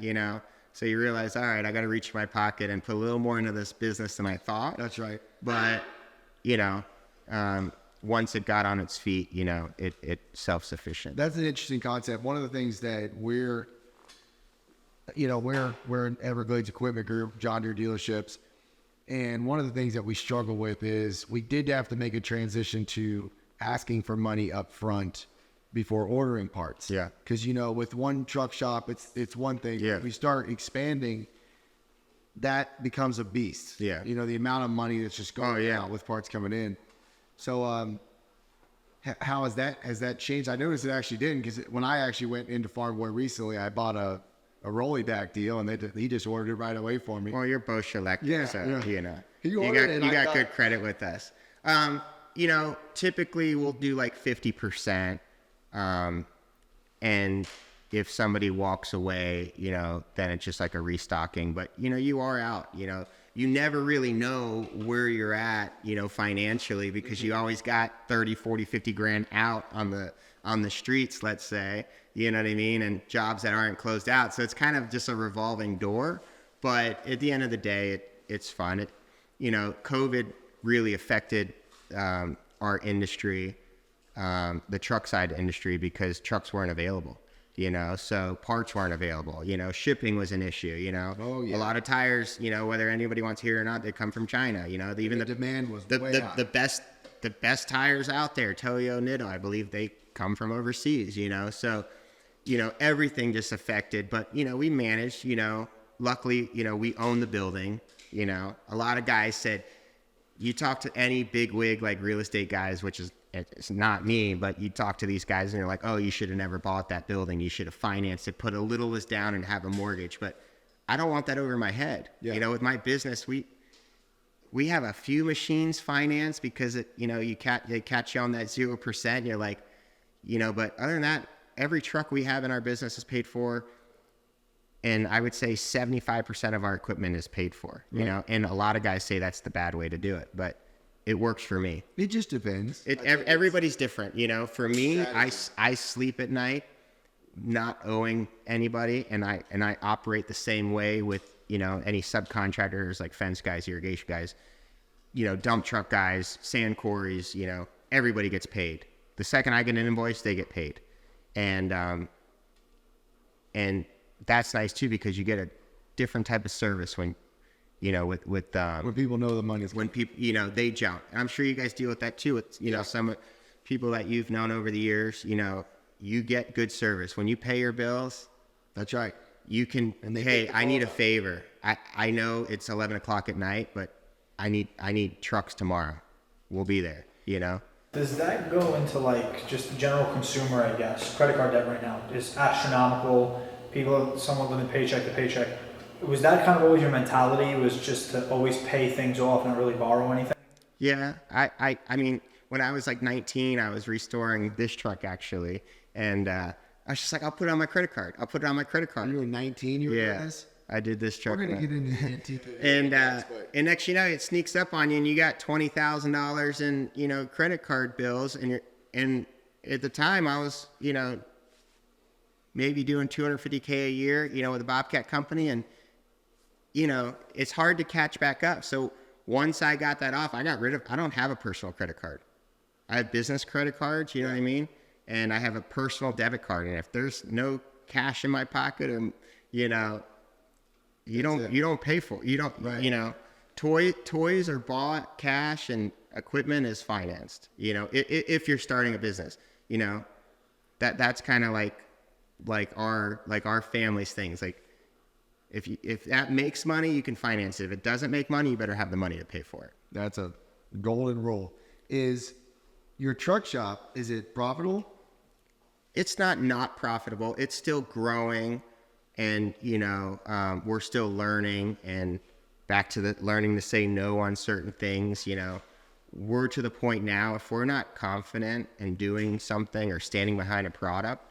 Speaker 2: so you realize, all right, I got to reach my pocket and put a little more into this business than I thought.
Speaker 1: That's right.
Speaker 2: But, once it got on its feet, it's self-sufficient.
Speaker 1: That's an interesting concept. One of the things that we're an Everglades equipment group, John Deere dealerships. And one of the things that we struggle with is we did have to make a transition to asking for money up front before ordering parts.
Speaker 2: Yeah.
Speaker 1: Because, with one truck shop, it's one thing.
Speaker 2: Yeah.
Speaker 1: If we start expanding, that becomes a beast.
Speaker 2: Yeah.
Speaker 1: The amount of money that's just going out with parts coming in. So, how has that changed? I noticed it actually didn't, because when I actually went into Farm Boy recently, I bought a rolly back deal, and he just ordered it right away for me.
Speaker 2: Well, you're both electric,
Speaker 1: Yeah,
Speaker 2: so,
Speaker 1: yeah.
Speaker 2: you got good credit with us. Typically we'll do like 50%. And if somebody walks away, then it's just like a restocking, but you are out, you never really know where you're at, financially, because you always got 30, 40, 50 grand out on the streets, let's say, you know what I mean? And jobs that aren't closed out. So it's kind of just a revolving door, but at the end of the day, it's fun. COVID really affected, our industry, the truck side industry, because trucks weren't available, so parts weren't available, shipping was an issue,
Speaker 1: Oh, yeah.
Speaker 2: A lot of tires, whether anybody wants to hear it or not, they come from China, even
Speaker 1: the demand was way high.
Speaker 2: the best tires out there, Toyo, Nitto, I believe they come from overseas, so, everything just affected, but, we managed, luckily, we own the building, a lot of guys said, you talk to any big wig, like real estate guys, which is, it's not me, but you talk to these guys and they're like, oh, you should have never bought that building. You should have financed it, put a little less down and have a mortgage. But I don't want that over my head.
Speaker 1: Yeah.
Speaker 2: With my business, we have a few machines financed because they catch you on that 0%. You're like, but other than that, every truck we have in our business is paid for. And I would say 75% of our equipment is paid for, and a lot of guys say that's the bad way to do it, but it works for me.
Speaker 1: It just depends.
Speaker 2: Everybody's different, For me, I sleep at night not owing anybody, and I operate the same way with, any subcontractors like fence guys, irrigation guys, dump truck guys, sand quarries, everybody gets paid. The second I get an invoice, they get paid. And that's nice too, because you get a different type of service when, when
Speaker 1: people know the money's
Speaker 2: when people, they jump. And I'm sure you guys deal with that too. With, some people that you've known over the years, you get good service. When you pay your bills,
Speaker 1: That's right.
Speaker 2: you can, hey, I need a favor. I know it's 11 o'clock at night, but I need trucks tomorrow. We'll be there,
Speaker 3: Does that go into like just general consumer, I guess? Credit card debt right now is astronomical. People, someone living paycheck to paycheck. Was that kind of always your mentality? Was just to always pay things off and not really borrow anything?
Speaker 2: Yeah, I mean, when I was like 19, I was restoring this truck actually, and I was just like, I'll put it on my credit card.
Speaker 1: You were 19, you were doing this?
Speaker 2: I did this truck.
Speaker 1: We're going to get into antique.
Speaker 2: And next, it sneaks up on you, and you got $20,000 in credit card bills, and at the time I was maybe doing $250K a year with a Bobcat company, and it's hard to catch back up. So once I got that off, I don't have a personal credit card. I have business credit cards, you know what I mean? And I have a personal debit card. And if there's no cash in my pocket, and you don't pay for it. You don't,
Speaker 1: Right.
Speaker 2: Toys are bought, cash, and equipment is financed. If you're starting a business, that's kind of like our family's things. Like if that makes money, you can finance it. If it doesn't make money, you better have the money to pay for it.
Speaker 1: That's a golden rule. Is your truck shop, is it profitable?
Speaker 2: It's not profitable. It's still growing, and we're still learning, and back to the learning to say no on certain things. We're to the point now, if we're not confident in doing something or standing behind a product,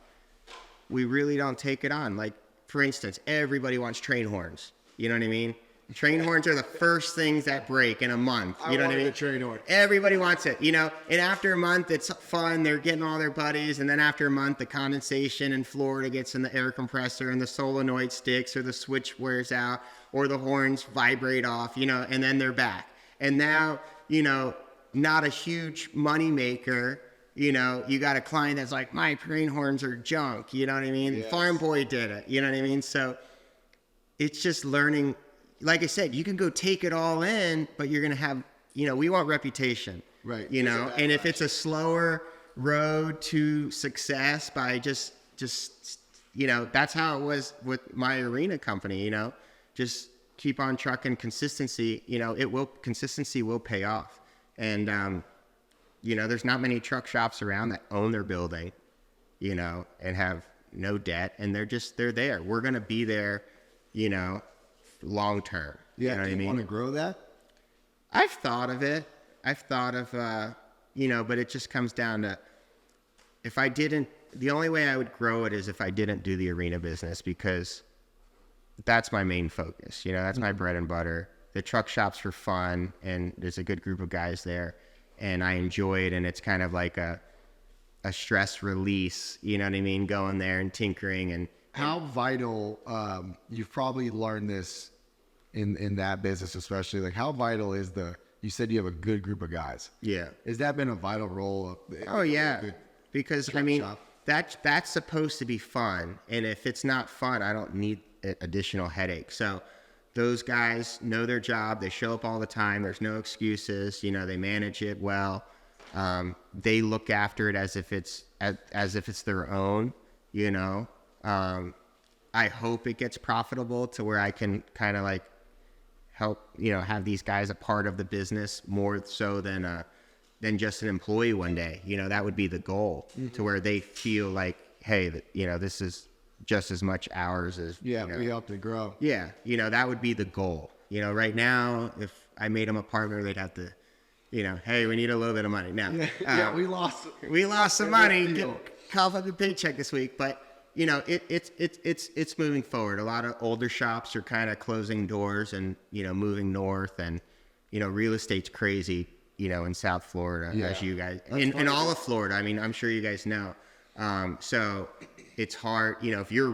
Speaker 2: we really don't take it on. Like, for instance, everybody wants train horns. You know what I mean? Train horns are the first things that break in a month. You know what I mean?
Speaker 1: Train horn.
Speaker 2: Everybody wants it, and after a month, it's fun. They're getting all their buddies. And then after a month, the condensation in Florida gets in the air compressor, and the solenoid sticks, or the switch wears out, or the horns vibrate off, and then they're back. And now, not a huge money maker. You got a client that's like, my train horns are junk. You know what I mean?
Speaker 1: Yes.
Speaker 2: Farm boy did it. You know what I mean? So it's just learning. Like I said, you can go take it all in, but you're going to have, we want reputation.
Speaker 1: Right.
Speaker 2: And if it's a slower road to success by just, that's how it was with my arena company, just keep on trucking consistency, consistency will pay off. And, there's not many truck shops around that own their building, and have no debt, and they're there. We're going to be there, long term.
Speaker 1: Yeah.
Speaker 2: You know what I mean?
Speaker 1: Want to grow that?
Speaker 2: I've thought of it. But it just comes down to, the only way I would grow it is if I didn't do the arena business, because that's my main focus. That's my bread and butter. The truck shop's for fun, and there's a good group of guys there, and I enjoy it. And it's kind of like a stress release, you know what I mean? Going there and tinkering. And
Speaker 1: How vital, you've probably learned this in that business, especially, like how vital is you said you have a good group of guys.
Speaker 2: yeah.
Speaker 1: Has that been a vital role of
Speaker 2: Oh yeah,
Speaker 1: good
Speaker 2: because
Speaker 1: truck shop?
Speaker 2: that's supposed to be fun, and if it's not fun, I don't need additional headache. So those guys know their job. They show up all the time. There's no excuses. They manage it well. They look after it as if it's their own. I hope it gets profitable to where I can kind of like help, have these guys a part of the business more so than just an employee one day. That would be the goal, to where they feel like, hey, this is just as much ours as,
Speaker 1: We help to grow.
Speaker 2: yeah, that would be the goal. Right now, if I made them a partner, they'd have to, hey, we need a little bit of money. Now,
Speaker 1: We lost
Speaker 2: some money.
Speaker 1: Deal.
Speaker 2: Call up the paycheck this week, but it's moving forward. A lot of older shops are kind of closing doors and moving north, and real estate's crazy. In South Florida, as you guys, in all of Florida. I mean, I'm sure you guys know. So it's hard. If you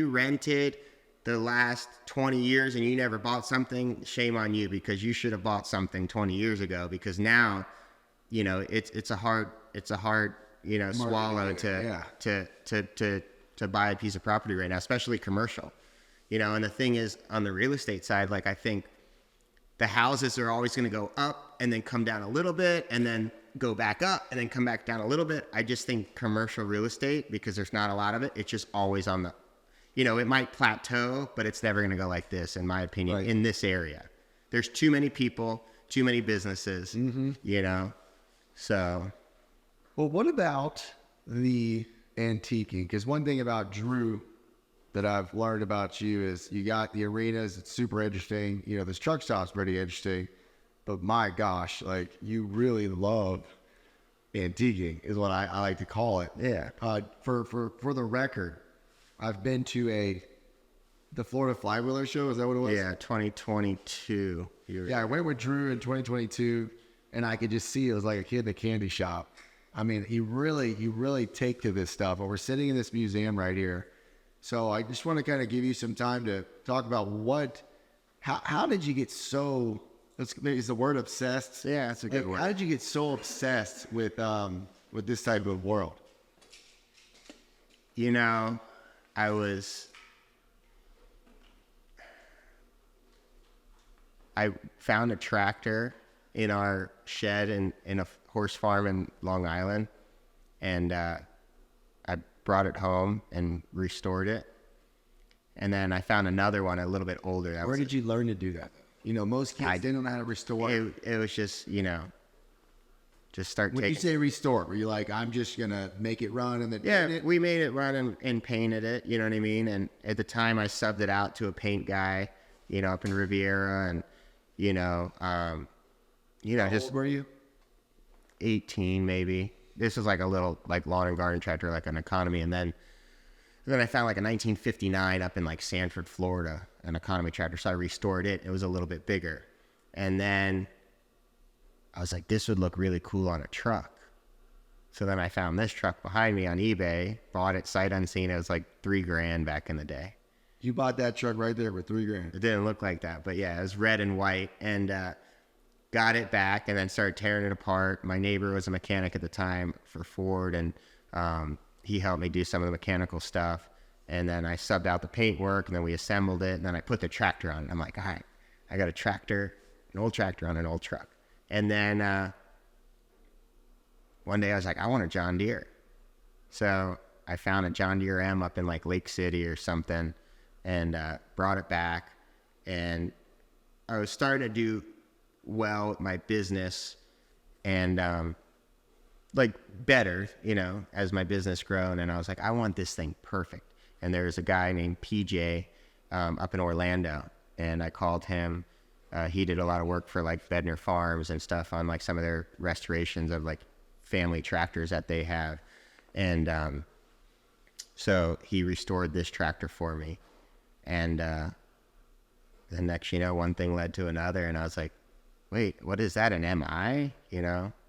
Speaker 2: rented the last 20 years and you never bought something, shame on you, because you should have bought something 20 years ago. Because now, it's a hard swallow to buy a piece of property right now, especially commercial. And the thing is, on the real estate side, like, I think the houses are always going to go up and then come down a little bit and then go back up and then come back down a little bit. I just think commercial real estate, because there's not a lot of it, it's just always on the, it might plateau, but it's never going to go like this, in my opinion,
Speaker 1: Right.
Speaker 2: in this area. There's too many people, too many businesses, so.
Speaker 1: Well, what about the antiquing? Because one thing about Drew that I've learned about you is you got the arenas. It's super interesting. This truck stop's pretty interesting. But my gosh, like, you really love antiquing is what I like to call it.
Speaker 2: Yeah.
Speaker 1: For the record, I've been to the Florida Flywheeler show. Is that what it was?
Speaker 2: Yeah, 2022.
Speaker 1: Yeah, I went with Drew in 2022, and I could just see it was like a kid in a candy shop. I mean, he really take to this stuff. And we're sitting in this museum right here. So I just want to kind of give you some time to talk about what How did you get so? Is the word obsessed?
Speaker 2: Yeah, that's a good
Speaker 1: Like,
Speaker 2: word.
Speaker 1: how did you get so obsessed with this type of world?
Speaker 2: You know, I found a tractor in our shed in a horse farm in Long Island, and I brought it home and restored it. And then I found another one a little bit older.
Speaker 1: Where did you learn to do that? You know, most kids they don't know how to restore.
Speaker 2: It was just, just start
Speaker 1: When
Speaker 2: taking.
Speaker 1: you say restore, were you like, I'm just gonna make it run and then
Speaker 2: Yeah,
Speaker 1: paint it?
Speaker 2: we made it run and painted it, you know what I mean? And at the time I subbed it out to a paint guy, up in Riviera, and,
Speaker 1: How
Speaker 2: just
Speaker 1: old were you?
Speaker 2: 18 maybe. This was like a little like lawn and garden tractor, like an economy. And then I found like a 1959 up in like Sanford, Florida, an economy tractor. So I restored it. It was a little bit bigger. And then I was like, this would look really cool on a truck. So then I found this truck behind me on eBay, bought it sight unseen. It was like $3,000 back in the day.
Speaker 1: You bought that truck right there for $3,000.
Speaker 2: It didn't look like that, but yeah, it was red and white, and got it back and then started tearing it apart. My neighbor was a mechanic at the time for Ford, and he helped me do some of the mechanical stuff. And then I subbed out the paint work, and then we assembled it, and then I put the tractor on it. I'm like, all right, I got a tractor, an old tractor on an old truck. And then one day I was like, I want a John Deere. So I found a John Deere M up in like Lake City or something, and brought it back. And I was starting to do well with my business, and like better, as my business grown. And I was like, I want this thing perfect. And there's a guy named PJ up in Orlando, and I called him. He did a lot of work for like Bedner Farms and stuff on like some of their restorations of like family tractors that they have. And so he restored this tractor for me. And the next, one thing led to another, and I was like, wait, what is that, an MI?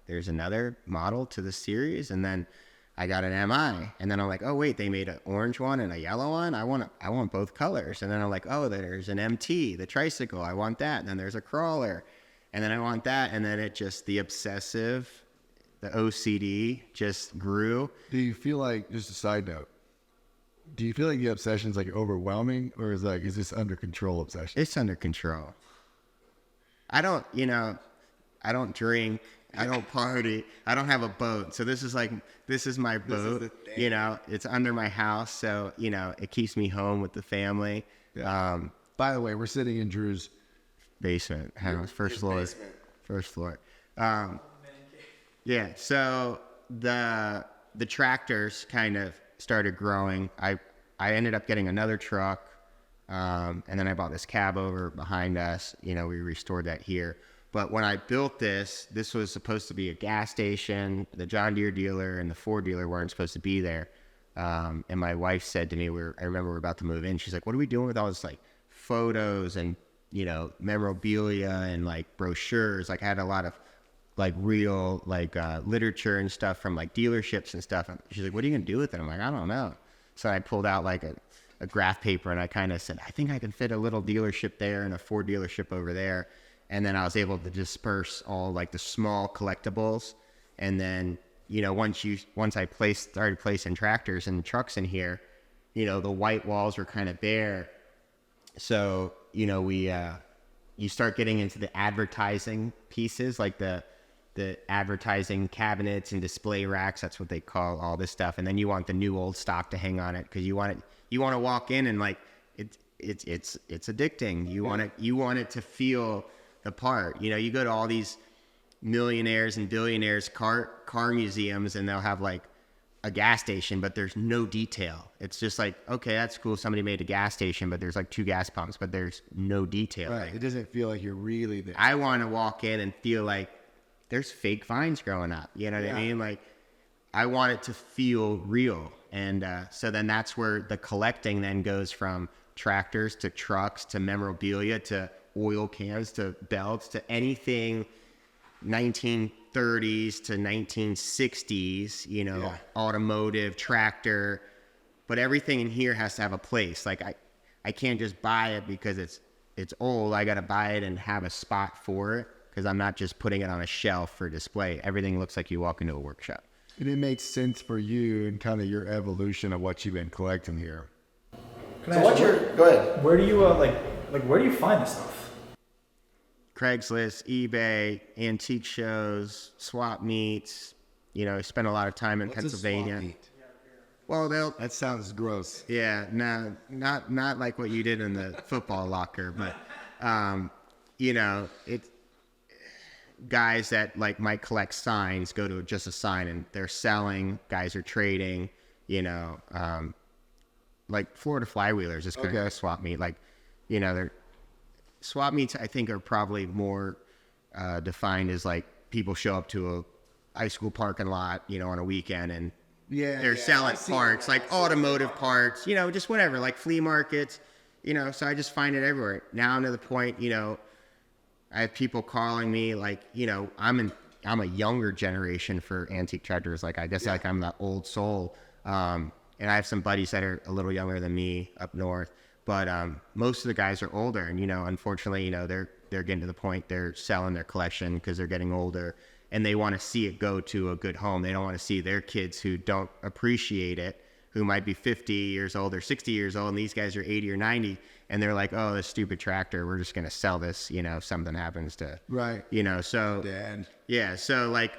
Speaker 2: There's another model to the series. And then I got an MI, and then I'm like, oh wait, they made an orange one and a yellow one. I want both colors. And then I'm like, oh, there's an MT, the tricycle. I want that. And then there's a crawler, and then I want that. And then the OCD just grew.
Speaker 1: Do you feel like, just a side note, do you feel like the obsession is like overwhelming, or is this under control obsession?
Speaker 2: It's under control. I don't drink. I don't party. I don't have a boat. So this is my boat. It's under my house. So, it keeps me home with the family.
Speaker 1: Yeah. By the way, we're sitting in Drew's
Speaker 2: basement. First floor. Yeah. So the tractors kind of started growing. I ended up getting another truck. And then I bought this cab over behind us. We restored that here. But when I built this was supposed to be a gas station. The John Deere dealer and the Ford dealer weren't supposed to be there. And my wife said to me, I remember we were about to move in. She's like, what are we doing with all this like photos and, memorabilia and like brochures? Like I had a lot of like real like literature and stuff from like dealerships and stuff. And she's like, what are you going to do with it? I'm like, I don't know. So I pulled out like a graph paper, and I kind of said, I think I can fit a little dealership there and a Ford dealership over there. And then I was able to disperse all like the small collectibles. And then, once I started placing tractors and trucks in here, the white walls were kind of bare. So, you start getting into the advertising pieces, like the advertising cabinets and display racks. That's what they call all this stuff. And then you want the new old stock to hang on it, because you want to walk in and like it's addicting. You want it to feel the part. You go to all these millionaires and billionaires car museums, and they'll have like a gas station, but there's no detail. It's just like, okay, that's cool, somebody made a gas station, but there's like 2 gas pumps, but there's no detail.
Speaker 1: Right. It doesn't feel like you're really there.
Speaker 2: I want to walk in and feel like there's fake vines growing up. You know what I mean? Like I want it to feel real. And so then that's where the collecting then goes from tractors to trucks to memorabilia to oil cans to belts to anything 1930s to 1960s, automotive, tractor. But everything in here has to have a place. Like I can't just buy it because it's it's old, I got to buy it and have a spot for it, because I'm not just putting it on a shelf for display. Everything looks like you walk into a workshop.
Speaker 1: And it makes sense for you and kind of your evolution of what you've been collecting here.
Speaker 3: Can I ask you,
Speaker 1: Go ahead.
Speaker 3: where do you where do you find this stuff?
Speaker 2: Craigslist, eBay, antique shows, swap meets. You know, I spend a lot of time in Pennsylvania. Well,
Speaker 1: That sounds gross.
Speaker 2: yeah, no, not like what you did in the football locker, but you know, it's guys that like might collect signs go to just a sign and they're selling. Guys are trading. You know, like Florida Flywheelers is kind of a swap meet. Like, you know, they're swap meets. I think are probably more defined as like people show up to a high school parking lot, you know, on a weekend and they're selling parts, like automotive parts, you know, just whatever, like flea markets, you know. So I just find it everywhere. Now I'm to the point, you know, I have people calling me like, you know, I'm a younger generation for antique tractors. Like I guess like I'm the old soul. And I have some buddies that are a little younger than me up north, but most of the guys are older, and you know, unfortunately, you know, they're getting to the point they're selling their collection because they're getting older, and they want to see it go to a good home. They don't want to see their kids who don't appreciate it, who might be 50 years old or 60 years old, and these guys are 80 or 90, and they're like, oh, this stupid tractor, we're just gonna sell this, you know, if something happens to, you know, so
Speaker 1: Dad.
Speaker 2: yeah, so like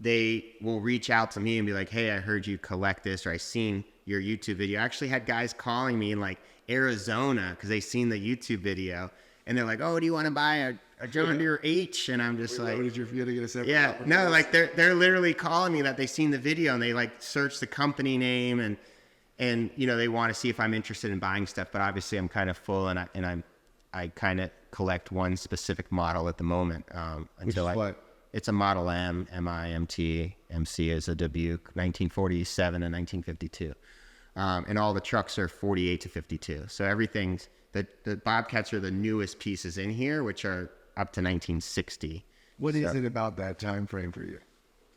Speaker 2: they will reach out to me and be like, hey, I heard you collect this, or I seen your YouTube video. I actually had guys calling me in like Arizona because they seen the YouTube video, and they're like, oh, do you want to buy a John Deere H? And I'm just like,
Speaker 1: Did you forget to get a separate?
Speaker 2: yeah, no, like they're literally calling me that they seen the video and they like search the company name and you know, they want to see if I'm interested in buying stuff. But obviously I'm kind of full, and I kind of collect one specific model at the moment. It's a Model M, M-I-M-T. MC is a Dubuque, 1947 and 1952. And all the trucks are 48 to 52. So everything's, the Bobcats are the newest pieces in here, which are up to 1960.
Speaker 1: What is it about that time frame for you?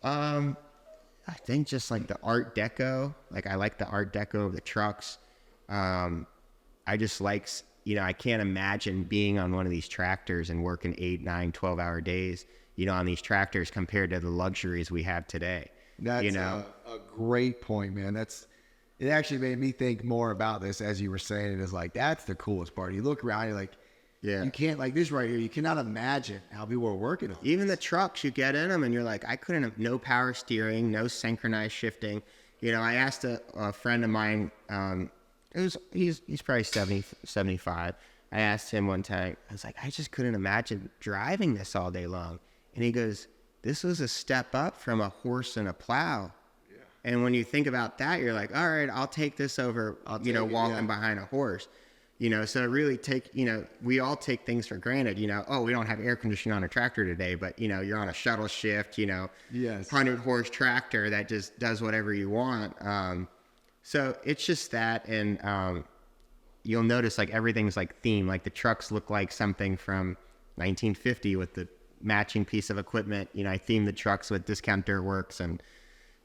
Speaker 2: I think just like the Art Deco. Like I like the Art Deco of the trucks. I just like, you know, I can't imagine being on one of these tractors and working 8, 9, 12-hour days, you know, on these tractors compared to the luxuries we have today.
Speaker 1: That's,
Speaker 2: you know,
Speaker 1: a great point, man. It actually made me think more about this as you were saying it. Is like, that's the coolest part. You look around, you're like,
Speaker 2: yeah,
Speaker 1: you can't, like this right here, you cannot imagine how people are working on
Speaker 2: even the trucks, you get in them and you're like, I couldn't have, no power steering, no synchronized shifting. You know, I asked a friend of mine, he's probably 70, 75. I asked him one time, I was like, I just couldn't imagine driving this all day long. And he goes, this was a step up from a horse and a plow. Yeah. And when you think about that, you're like, all right, I'll take this over, walking behind a horse. You know, so really we all take things for granted, you know, oh, we don't have air conditioning on a tractor today, but, you know, you're on a shuttle shift, you know, 100-horse tractor that just does whatever you want. So it's just that. And you'll notice like everything's like themed, like the trucks look like something from 1950 with the matching piece of equipment. You know, I theme the trucks with Discount Dirt Works, and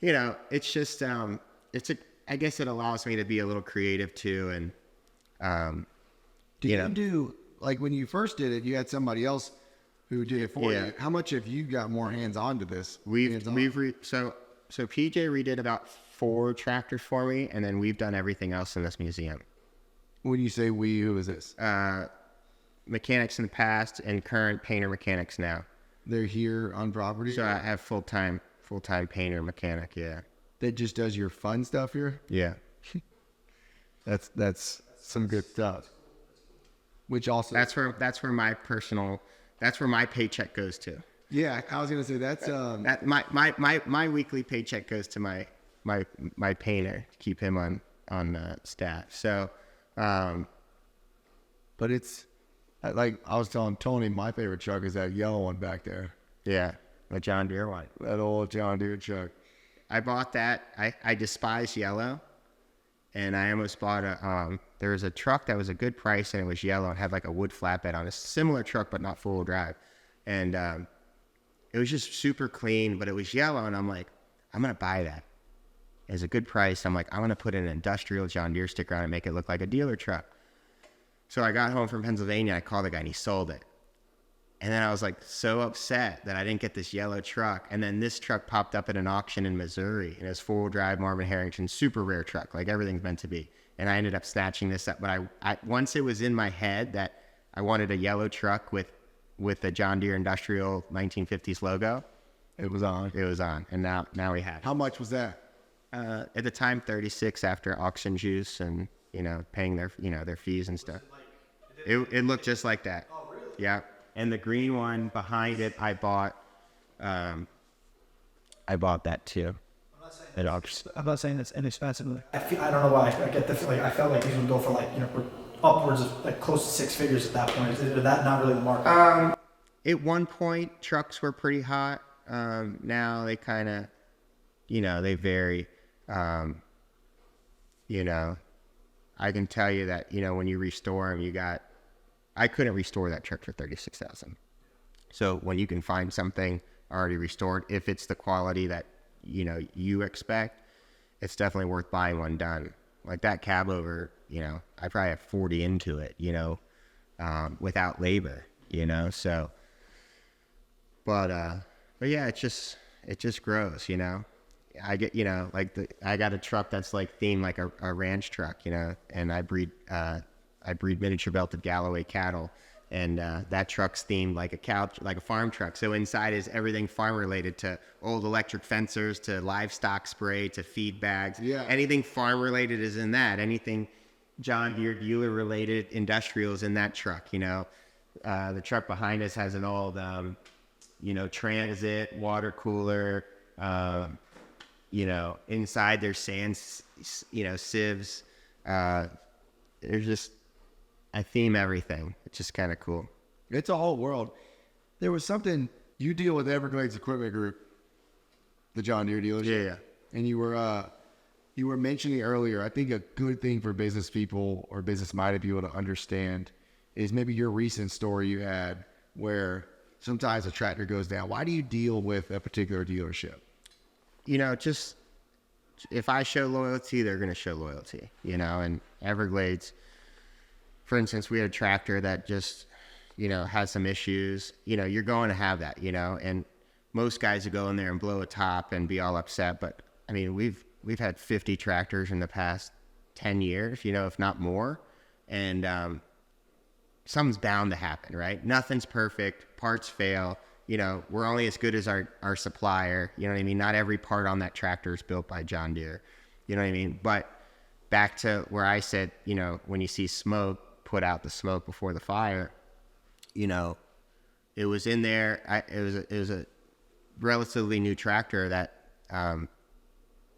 Speaker 2: you know, it's just I guess it allows me to be a little creative too. And
Speaker 1: you do, like when you first did it, you had somebody else who did it for you. How much have you got more hands on to this?
Speaker 2: So PJ redid about 4 tractors for me, and then we've done everything else in this museum.
Speaker 1: When you say we, who is this?
Speaker 2: Mechanics in the past and current painter mechanics now.
Speaker 1: They're here on property?
Speaker 2: So I have full-time painter mechanic, yeah.
Speaker 1: That just does your fun stuff here?
Speaker 2: Yeah.
Speaker 1: That's some good stuff. Which also
Speaker 2: that's where my paycheck goes to.
Speaker 1: Yeah, I was gonna say that's
Speaker 2: my weekly paycheck goes to my painter to keep him on staff. So
Speaker 1: but it's like I was telling Tony, my favorite truck is that yellow one back there.
Speaker 2: Yeah, the John Deere one.
Speaker 1: That old John Deere truck.
Speaker 2: I bought that. I despise yellow, and I almost bought there was a truck that was a good price, and it was yellow and had like a wood flatbed on it. A similar truck, but not four-wheel drive. And it was just super clean, but it was yellow, and I'm like, I'm going to buy that. It's a good price. I'm like, I'm going to put an industrial John Deere sticker on it and make it look like a dealer truck. So I got home from Pennsylvania. I called the guy and he sold it. And then I was like so upset that I didn't get this yellow truck. And then this truck popped up at an auction in Missouri. And it was 4-wheel drive Marvin Harrington, super rare truck, like everything's meant to be. And I ended up snatching this up. But I once it was in my head that I wanted a yellow truck with a John Deere industrial 1950s logo.
Speaker 1: It was on.
Speaker 2: It was on. And now we had it.
Speaker 1: How much was that?
Speaker 2: At the time, 36 after auction juice and, paying their, their fees and stuff. It looked just like that. Oh, really? Yeah. And the green one behind it, I bought that too.
Speaker 4: I'm not saying it's inexpensive.
Speaker 3: I don't know why I get the feeling. I felt like these would go for upwards of close to 6 figures at that point. Is that not really the market?
Speaker 2: At one point, trucks were pretty hot. Now they kind of, they vary. I can tell you that, when you restore them, I couldn't restore that truck for $36,000. So when you can find something already restored, if it's the quality that, you expect, it's definitely worth buying one done. Like that cab over, I probably have 40 into it, without labor, so, but yeah, it just grows, I get, I got a truck that's like themed like a ranch truck, and I breed miniature belted Galloway cattle, and that truck's themed like a farm truck. So inside is everything farm related, to old electric fencers, to livestock spray, to feed bags.
Speaker 1: Yeah.
Speaker 2: Anything farm related is in that. Anything John Deere dealer related, industrial is in that truck. The truck behind us has an old, transit water cooler. Inside there's sand, sieves. There's just, I theme everything. It's just kind of cool.
Speaker 1: It's a whole world. There was something, you deal with Everglades Equipment Group, the John Deere dealership.
Speaker 2: Yeah.
Speaker 1: And you were mentioning earlier, I think a good thing for business people or business-minded people to understand is maybe your recent story you had where sometimes a tractor goes down. Why do you deal with a particular dealership?
Speaker 2: Just if I show loyalty, they're going to show loyalty, and Everglades, for instance, we had a tractor that just, has some issues, you're going to have that, and most guys would go in there and blow a top and be all upset. But I mean, we've had 50 tractors in the past 10 years, if not more. And, something's bound to happen, right? Nothing's perfect. Parts fail. We're only as good as our supplier. You know what I mean? Not every part on that tractor is built by John Deere. You know what I mean? But back to where I said, when you see smoke, put out the smoke before the fire. It was in there. It was a relatively new tractor that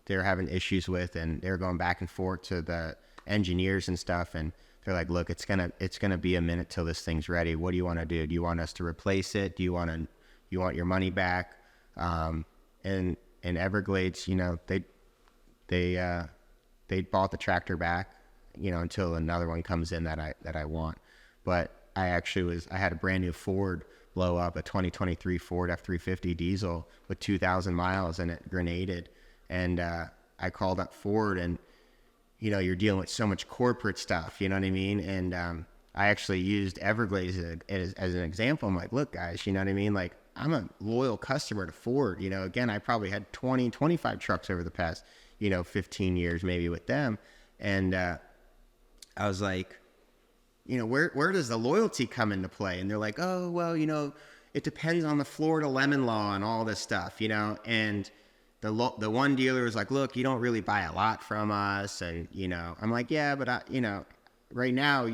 Speaker 2: they were having issues with, and they were going back and forth to the engineers and stuff. And they're like, "Look, it's gonna be a minute till this thing's ready. What do you want to do? Do you want us to replace it? Do you want your money back?" And Everglades, they bought the tractor back, until another one comes in that I want. But I had a brand new Ford blow up, a 2023 Ford F350 diesel with 2,000 miles, and it grenaded. And I called up Ford, and you're dealing with so much corporate stuff, you know what I mean? And I actually used Everglades as an example. I'm like, "Look, guys, you know what I mean? Like, I'm a loyal customer to Ford. Again, I probably had 20, 25 trucks over the past, 15 years maybe with them." And I was like, where does the loyalty come into play? And they're like, "Oh, well, it depends on the Florida lemon law and all this stuff, And the one dealer was like, "Look, you don't really buy a lot from us." And, I'm like, "Yeah, but right now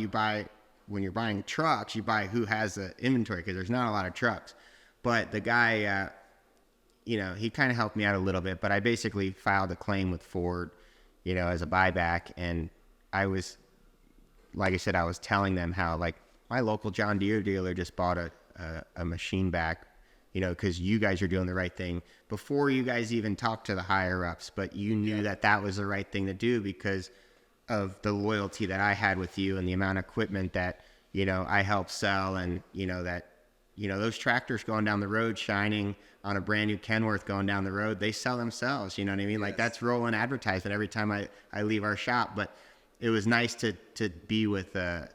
Speaker 2: when you're buying trucks, you buy who has the inventory, because there's not a lot of trucks." But the guy, he kind of helped me out a little bit, but I basically filed a claim with Ford, as a buyback. And I was, like I said, I was telling them how, like, my local John Deere dealer just bought a machine back, because you guys are doing the right thing before you guys even talked to the higher ups, but you knew that was the right thing to do because of the loyalty that I had with you and the amount of equipment that, I helped sell. And, those tractors going down the road shining on a brand new Kenworth going down the road, they sell themselves. You know what I mean? Yes. Like, that's rolling advertisement every time I leave our shop. But it was nice to be with a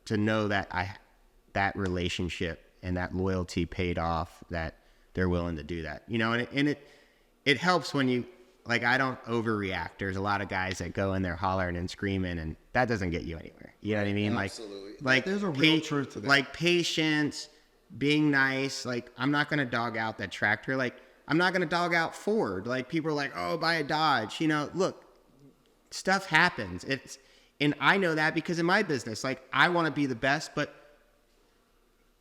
Speaker 2: to know that that relationship and that loyalty paid off, that they're willing to do that, and it helps when you, like, I don't overreact. There's a lot of guys that go in there hollering and screaming, and that doesn't get you anywhere. You know what I mean?
Speaker 1: Absolutely.
Speaker 2: Like
Speaker 1: There's a real truth to that.
Speaker 2: Like patience, being nice. Like, I'm not going to dog out that tractor. Like, I'm not going to dog out Ford. Like, people are like, oh, buy a Dodge. Look, stuff happens. And I know that because in my business, like, I want to be the best, but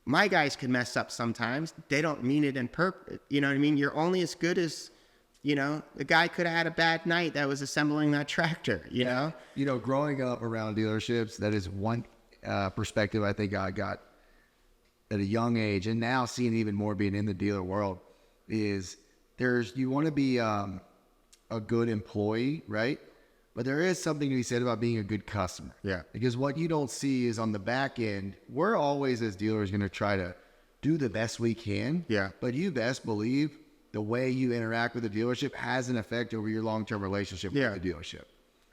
Speaker 2: my guys can mess up sometimes. They don't mean it in purpose. You know what I mean? You're only as good as, the guy could have had a bad night that was assembling that tractor, know?
Speaker 1: Growing up around dealerships, that is one perspective I think I got at a young age, and now seeing even more being in the dealer world, is you want to be a good employee, right? But there is something to be said about being a good customer.
Speaker 2: Yeah.
Speaker 1: Because what you don't see is on the back end, we're always as dealers going to try to do the best we can.
Speaker 2: Yeah.
Speaker 1: But you best believe the way you interact with the dealership has an effect over your long-term relationship with the dealership.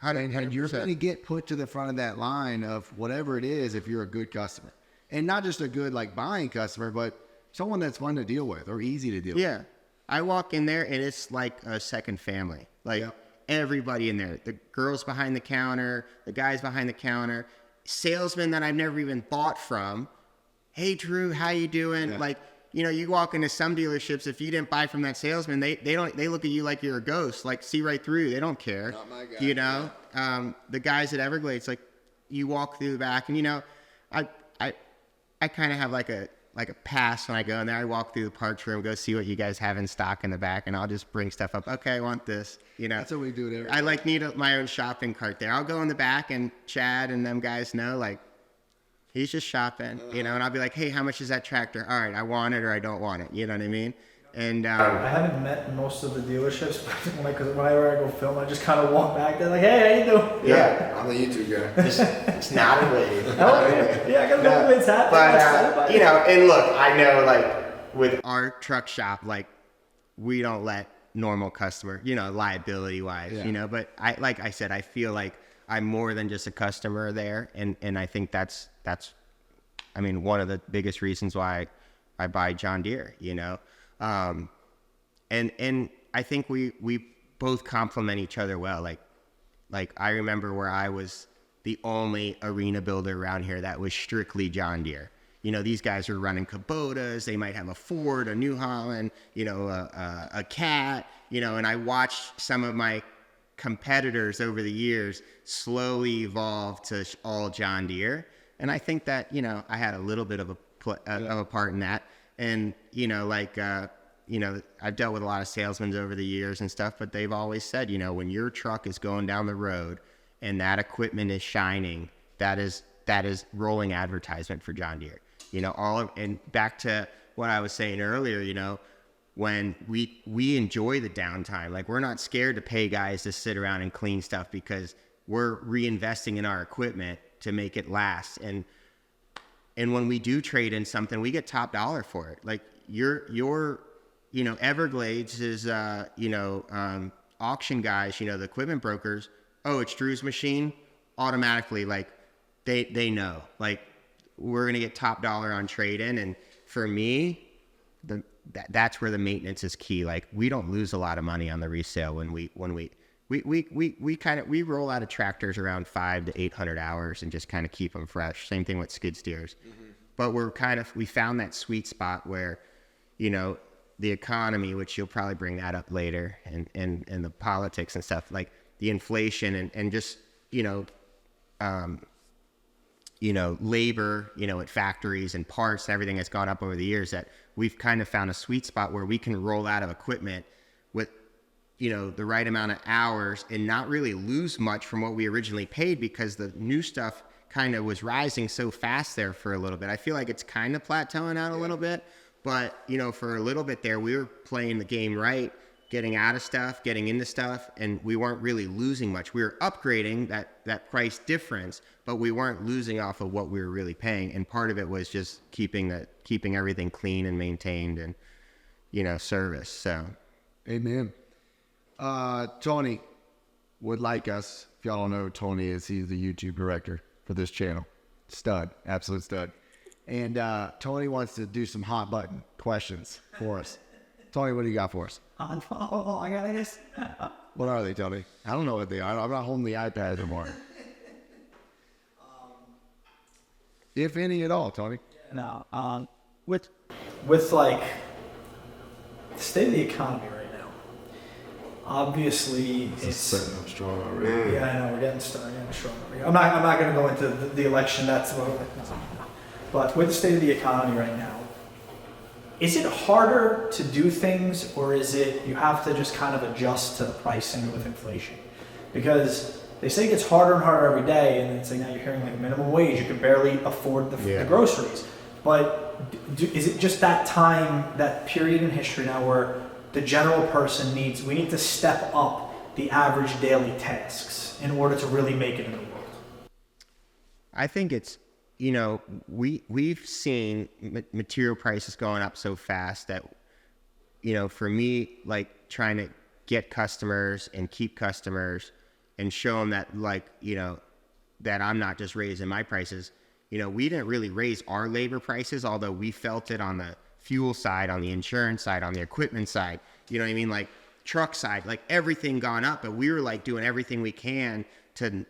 Speaker 1: And you're going to get put to the front of that line of whatever it is if you're a good customer. And not just a good, like, buying customer, but someone that's fun to deal with or easy to deal with.
Speaker 2: Yeah. I walk in there, and it's like a second family. Like, everybody in there. The girls behind the counter, the guys behind the counter, salesmen that I've never even bought from. Hey, Drew, how you doing? Yeah. Like, you walk into some dealerships, if you didn't buy from that salesman, they look at you like you're a ghost, like, see right through you. They don't care.
Speaker 1: Not my guy.
Speaker 2: The guys at Everglades, like, you walk through the back, and I kind of have like a pass when I go in there. I walk through the parts room, go see what you guys have in stock in the back, and I'll just bring stuff up. Okay, I want this.
Speaker 1: That's what we do there.
Speaker 2: I need my own shopping cart there. I'll go in the back, and Chad and them guys know, like, he's just shopping, and I'll be like, hey, how much is that tractor? All right, I want it or I don't want it. You know what I mean? And
Speaker 3: I haven't met most of the dealerships, but whenever I go film, I just kind of walk back there like, hey, how you doing?
Speaker 1: Yeah, I'm the YouTube guy.
Speaker 2: it's not a way.
Speaker 3: Yeah, I got an Everglades hat.
Speaker 2: But, and look, I know, like, with our truck shop, like, we don't let normal customer, liability wise, but like I said, I feel like I'm more than just a customer there. And I think that's one of the biggest reasons why I buy John Deere, and I think we both complement each other well. Like I remember where I was the only arena builder around here that was strictly John Deere. These guys are running Kubotas. They might have a Ford, a New Holland, a Cat, and I watched some of my competitors over the years slowly evolve to all John Deere. And I think that, I had a little bit of a part in that. And, I've dealt with a lot of salesmen over the years and stuff, but they've always said, when your truck is going down the road and that equipment is shining, that is rolling advertisement for John Deere. And back to what I was saying earlier, when we enjoy the downtime, like, we're not scared to pay guys to sit around and clean stuff because we're reinvesting in our equipment to make it last. And when we do trade in something, we get top dollar for it. Like, your Everglades is, auction guys, the equipment brokers. Oh, it's Drew's machine. Automatically, like, they know, like, we're going to get top dollar on trade in. And for me, that's where the maintenance is key. Like, we don't lose a lot of money on the resale when we roll out of tractors around 500 to 800 hours and just kind of keep them fresh. Same thing with skid steers. Mm-hmm. But we found that sweet spot where, the economy, which you'll probably bring that up later, and the politics and stuff, like the inflation and just, labor, at factories and parts and everything that's gone up over the years, that we've kind of found a sweet spot where we can roll out of equipment with, the right amount of hours and not really lose much from what we originally paid, because the new stuff kind of was rising so fast there for a little bit. I feel like it's kind of plateauing out a little bit, but, for a little bit there, we were playing the game right, getting out of stuff, getting into stuff, and we weren't really losing much. We were upgrading that price difference, but we weren't losing off of what we were really paying. And part of it was just keeping everything clean and maintained and, service. So,
Speaker 1: amen. Tony would like us, if y'all don't know who Tony is, he's the YouTube director for this channel. Stud, absolute stud. And Tony wants to do some hot button questions for us. Tony, what do you got for us?
Speaker 4: I got this.
Speaker 1: What are they, Tony? I don't know what they are. I'm not holding the iPad anymore. If any at all, Tony.
Speaker 4: No. With
Speaker 3: like the state of the economy right now, obviously it's
Speaker 1: setting up strong already.
Speaker 3: yeah, I know we're getting strong. I'm not going to go into the election. That's what. No. But with the state of the economy right now, is it harder to do things, or is it you have to just kind of adjust to the pricing with inflation? Because they say it gets harder and harder every day, and it's like now you're hearing like minimum wage, you can barely afford the groceries. But is it just that time, that period in history now where the general person we need to step up the average daily tasks in order to really make it in the world?
Speaker 2: I think it's, we've seen material prices going up so fast that, for me, like trying to get customers and keep customers and show them that, that I'm not just raising my prices. We didn't really raise our labor prices, although we felt it on the fuel side, on the insurance side, on the equipment side, you know what I mean? Like truck side, like everything gone up, but we were like doing everything we can to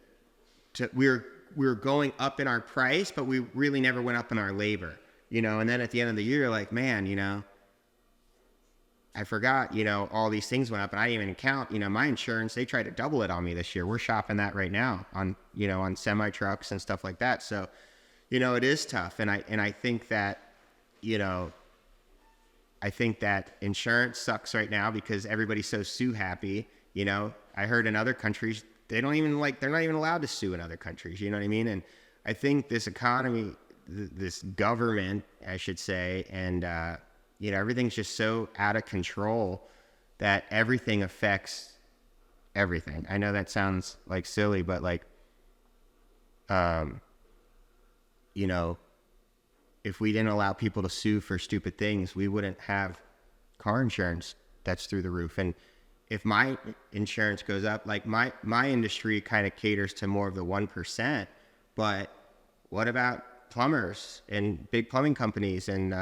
Speaker 2: we were going up in our price, but we really never went up in our labor, and then at the end of the year, like, man, I forgot, all these things went up, and I didn't even count, my insurance, they tried to double it on me this year. We're shopping that right now on, on semi trucks and stuff like that. So, it is tough. And I think that, I think that insurance sucks right now because everybody's so sue happy. I heard in other countries, they're not even allowed to sue in other countries. You know what I mean? And I think this economy, this government, I should say, and, everything's just so out of control that everything affects everything. I know that sounds like silly, but like, if we didn't allow people to sue for stupid things, we wouldn't have car insurance that's through the roof. And if my insurance goes up, like my industry kind of caters to more of the 1%, but what about plumbers and big plumbing companies and,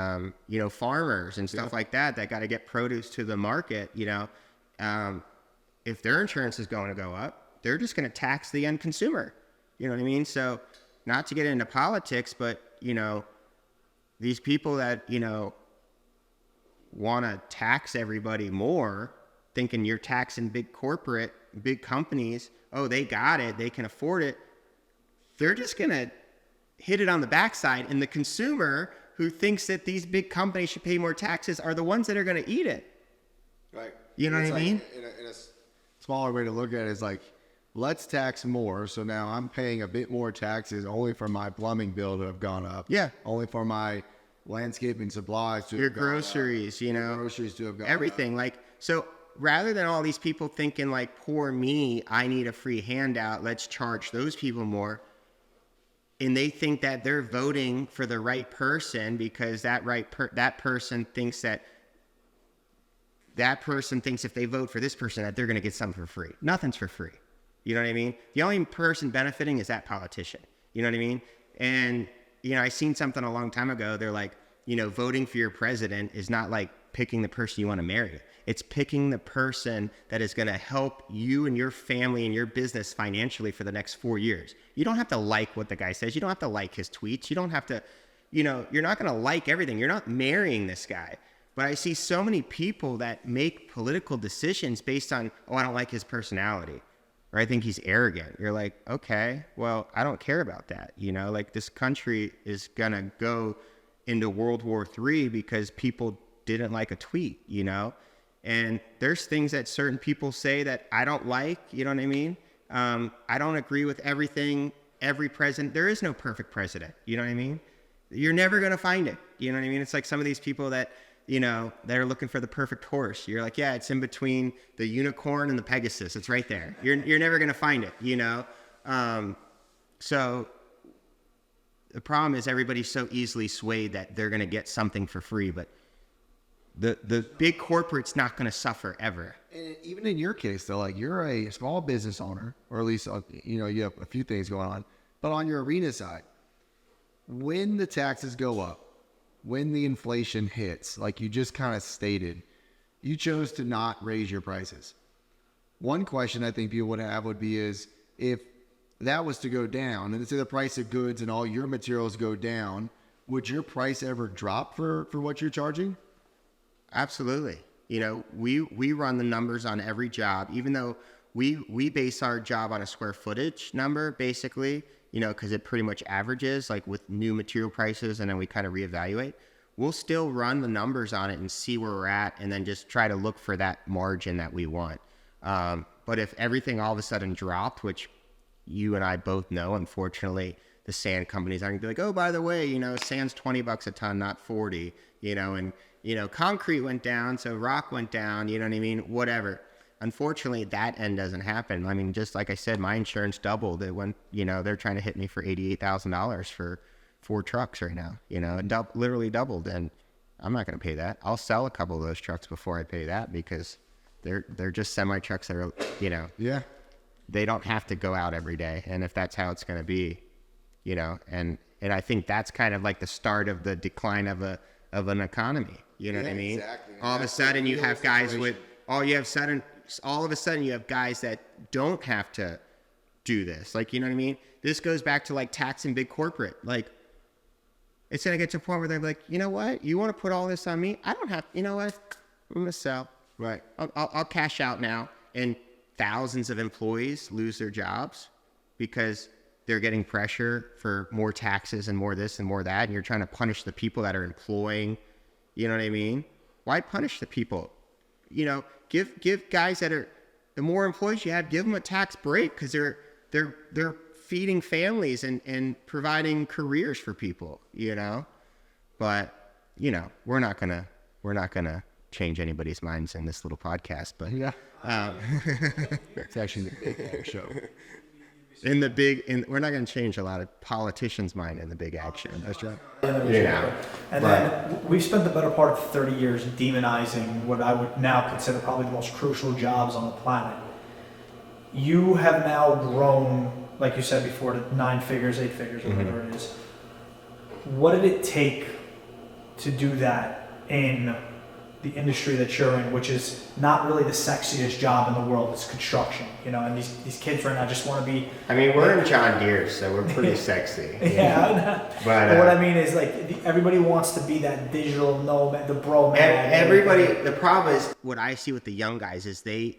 Speaker 2: farmers and stuff like that got to get produce to the market, if their insurance is going to go up, they're just going to tax the end consumer. You know what I mean? So not to get into politics, but, these people that, want to tax everybody more, thinking you're taxing big companies. Oh, they got it. They can afford it. They're just going to hit it on the backside. And the consumer who thinks that these big companies should pay more taxes are the ones that are going to eat it.
Speaker 1: Right.
Speaker 2: You know what I mean?
Speaker 1: In a smaller way to look at it is like, let's tax more. So now I'm paying a bit more taxes only for my plumbing bill to have gone up.
Speaker 2: Yeah.
Speaker 1: Only for my landscaping supplies to
Speaker 2: your
Speaker 1: have gone
Speaker 2: groceries,
Speaker 1: up. Groceries to have gone
Speaker 2: everything.
Speaker 1: up.
Speaker 2: Like, so rather than all these people thinking like, poor me, I need a free handout, let's charge those people more. And they think that they're voting for the right person because that person thinks if they vote for this person that they're going to get something for free. Nothing's for free. You know what I mean? The only person benefiting is that politician. You know what I mean? And, I seen something a long time ago. They're like, voting for your president is not like picking the person you want to marry. It's picking the person that is going to help you and your family and your business financially for the next 4 years. You don't have to like what the guy says. You don't have to like his tweets. You don't have to, you're not going to like everything. You're not marrying this guy. But I see so many people that make political decisions based on, I don't like his personality. Or I think he's arrogant. You're like, okay, well, I don't care about that. Like this country is going to go into World War III because people didn't like a tweet, and there's things that certain people say that I don't like, you know what I mean? I don't agree with everything, every president. There is no perfect president, you know what I mean? You're never going to find it, you know what I mean? It's like some of these people that, that are looking for the perfect horse. You're like, yeah, it's in between the unicorn and the Pegasus. It's right there. You're never going to find it, So the problem is everybody's so easily swayed that they're going to get something for free, but the big corporate's not going to suffer ever.
Speaker 1: And even in your case, though, like you're a small business owner, or at least, you have a few things going on, but on your arena side, when the taxes go up, when the inflation hits, like you just kind of stated, you chose to not raise your prices. One question I think people would have would be is if that was to go down and say the price of goods and all your materials go down, would your price ever drop for what you're charging?
Speaker 2: Absolutely. You know, we run the numbers on every job, even though we base our job on a square footage number, basically, you know, because it pretty much averages like with new material prices, and then we kind of reevaluate. We'll still run the numbers on it and see where we're at, and then just try to look for that margin that we want. But if everything all of a sudden dropped, which you and I both know, unfortunately, the sand companies aren't gonna be like, oh, by the way, you know, sand's $20 a ton, not 40, you know, and, you know, concrete went down, so rock went down, you know what I mean? Whatever. Unfortunately, that end doesn't happen. I mean, just like I said, my insurance doubled. It went, you know, they're trying to hit me for $88,000 for 4 trucks right now, you know, and literally doubled. And I'm not going to pay that. I'll sell a couple of those trucks before I pay that, because they're just semi trucks that are, you know,
Speaker 1: Yeah.
Speaker 2: they don't have to go out every day. And if that's how it's going to be, you know, and I think that's kind of like the start of the decline of an economy. You know what I mean?
Speaker 1: Exactly.
Speaker 2: All of a sudden you have guys with, all of a sudden you have guys that don't have to do this. Like, you know what I mean? This goes back to like taxing big corporate. Like, it's going to get to a point where they're like, you know what? You want to put all this on me? I don't have, you know what? I'm going to sell.
Speaker 1: Right.
Speaker 2: I'll cash out now. And thousands of employees lose their jobs because they're getting pressure for more taxes and more this and more that. And you're trying to punish the people that are employing. You know what I mean? Why punish the people? You know, give guys that are, the more employees you have, give them a tax break, because they're feeding families and providing careers for people, you know. But, you know, we're not gonna change anybody's minds in this little podcast. But
Speaker 1: Yeah. It's actually the big ag show.
Speaker 2: we're not gonna change a lot of politicians' mind in the big action. That's right.
Speaker 3: Yeah. And then we've spent the better part of 30 years demonizing what I would now consider probably the most crucial jobs on the planet. You have now grown, like you said before, to 9 figures, 8 figures, or whatever it is. What did it take to do that in the industry that you're in, which is not really the sexiest job in the world? It's construction, you know, and these kids right now just want to be.
Speaker 2: I mean, we're in John Deere, so we're pretty sexy.
Speaker 3: Yeah, but what I mean is, like, everybody wants to be that digital nomad, the bro man.
Speaker 2: Everybody. The problem is, what I see with the young guys is they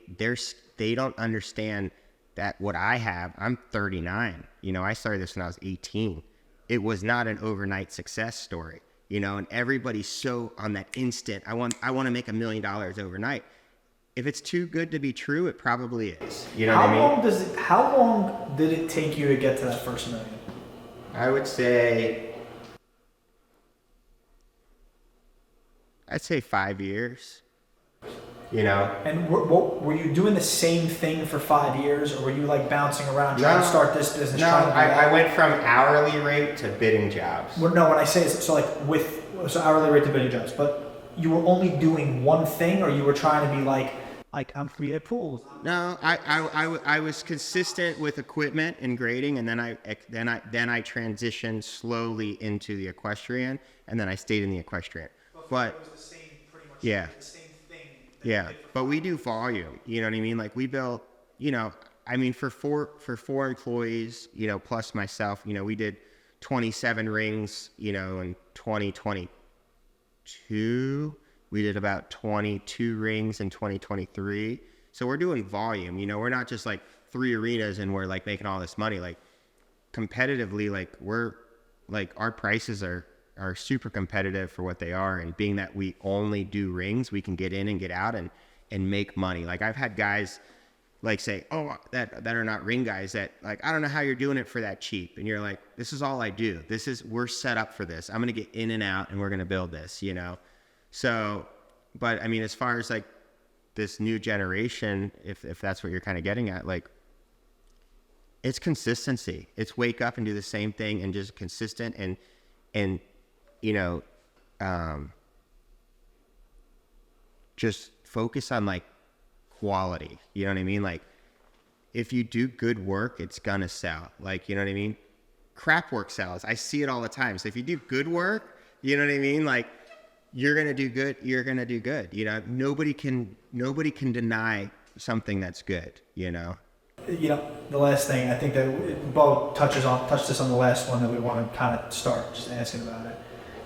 Speaker 2: don't understand that what I have. I'm 39. You know, I started this when I was 18. It was not an overnight success story. You know, and everybody's so on that instant. I want to make $1 million overnight. If it's too good to be true, it probably is. You know what I mean?
Speaker 3: How long did it take you to get to that first $1 million?
Speaker 2: I would say, I'd say 5 years. You know.
Speaker 3: And were you doing the same thing for 5 years, or were you like bouncing around trying to start this business?
Speaker 2: No, I went from hourly rate to bidding jobs.
Speaker 3: Well, no, when I say is, so like so hourly rate to bidding jobs, but you were only doing one thing, or you were trying to be like
Speaker 4: I'm free at pools.
Speaker 2: No, I was consistent with equipment and grading, and then I transitioned slowly into the equestrian, and then I stayed in the equestrian. But
Speaker 3: it was the same, pretty much.
Speaker 2: Yeah.
Speaker 3: The same thing.
Speaker 2: Yeah, but we do volume. You know what I mean? Like, we built, you know, I mean, for four employees, you know, plus myself, you know, we did 27 rings, you know, in 2022. We did about 22 rings in 2023. So we're doing volume. You know, we're not just like 3 arenas and we're like making all this money. Like, competitively, like, we're like, our prices are super competitive for what they are, and being that we only do rings, we can get in and get out and make money. Like, I've had guys like say, oh, that are not ring guys, that like, I don't know how you're doing it for that cheap. And you're like, this is all I do. We're set up for this. I'm going to get in and out and we're going to build this, you know? So, but I mean, as far as like this new generation, if that's what you're kind of getting at, like, it's consistency. It's wake up and do the same thing and just consistent and you know, just focus on like quality. You know what I mean? Like, if you do good work, it's gonna sell. Like, you know what I mean? crap work sells. I see it all the time. So if you do good work, you know what I mean? Like, you're going to do good. You're going to do good. You know, nobody can deny something that's good, you know?
Speaker 3: You know, the last thing, I think that Bo touched this on the last one that we want to kind of start, just asking about it.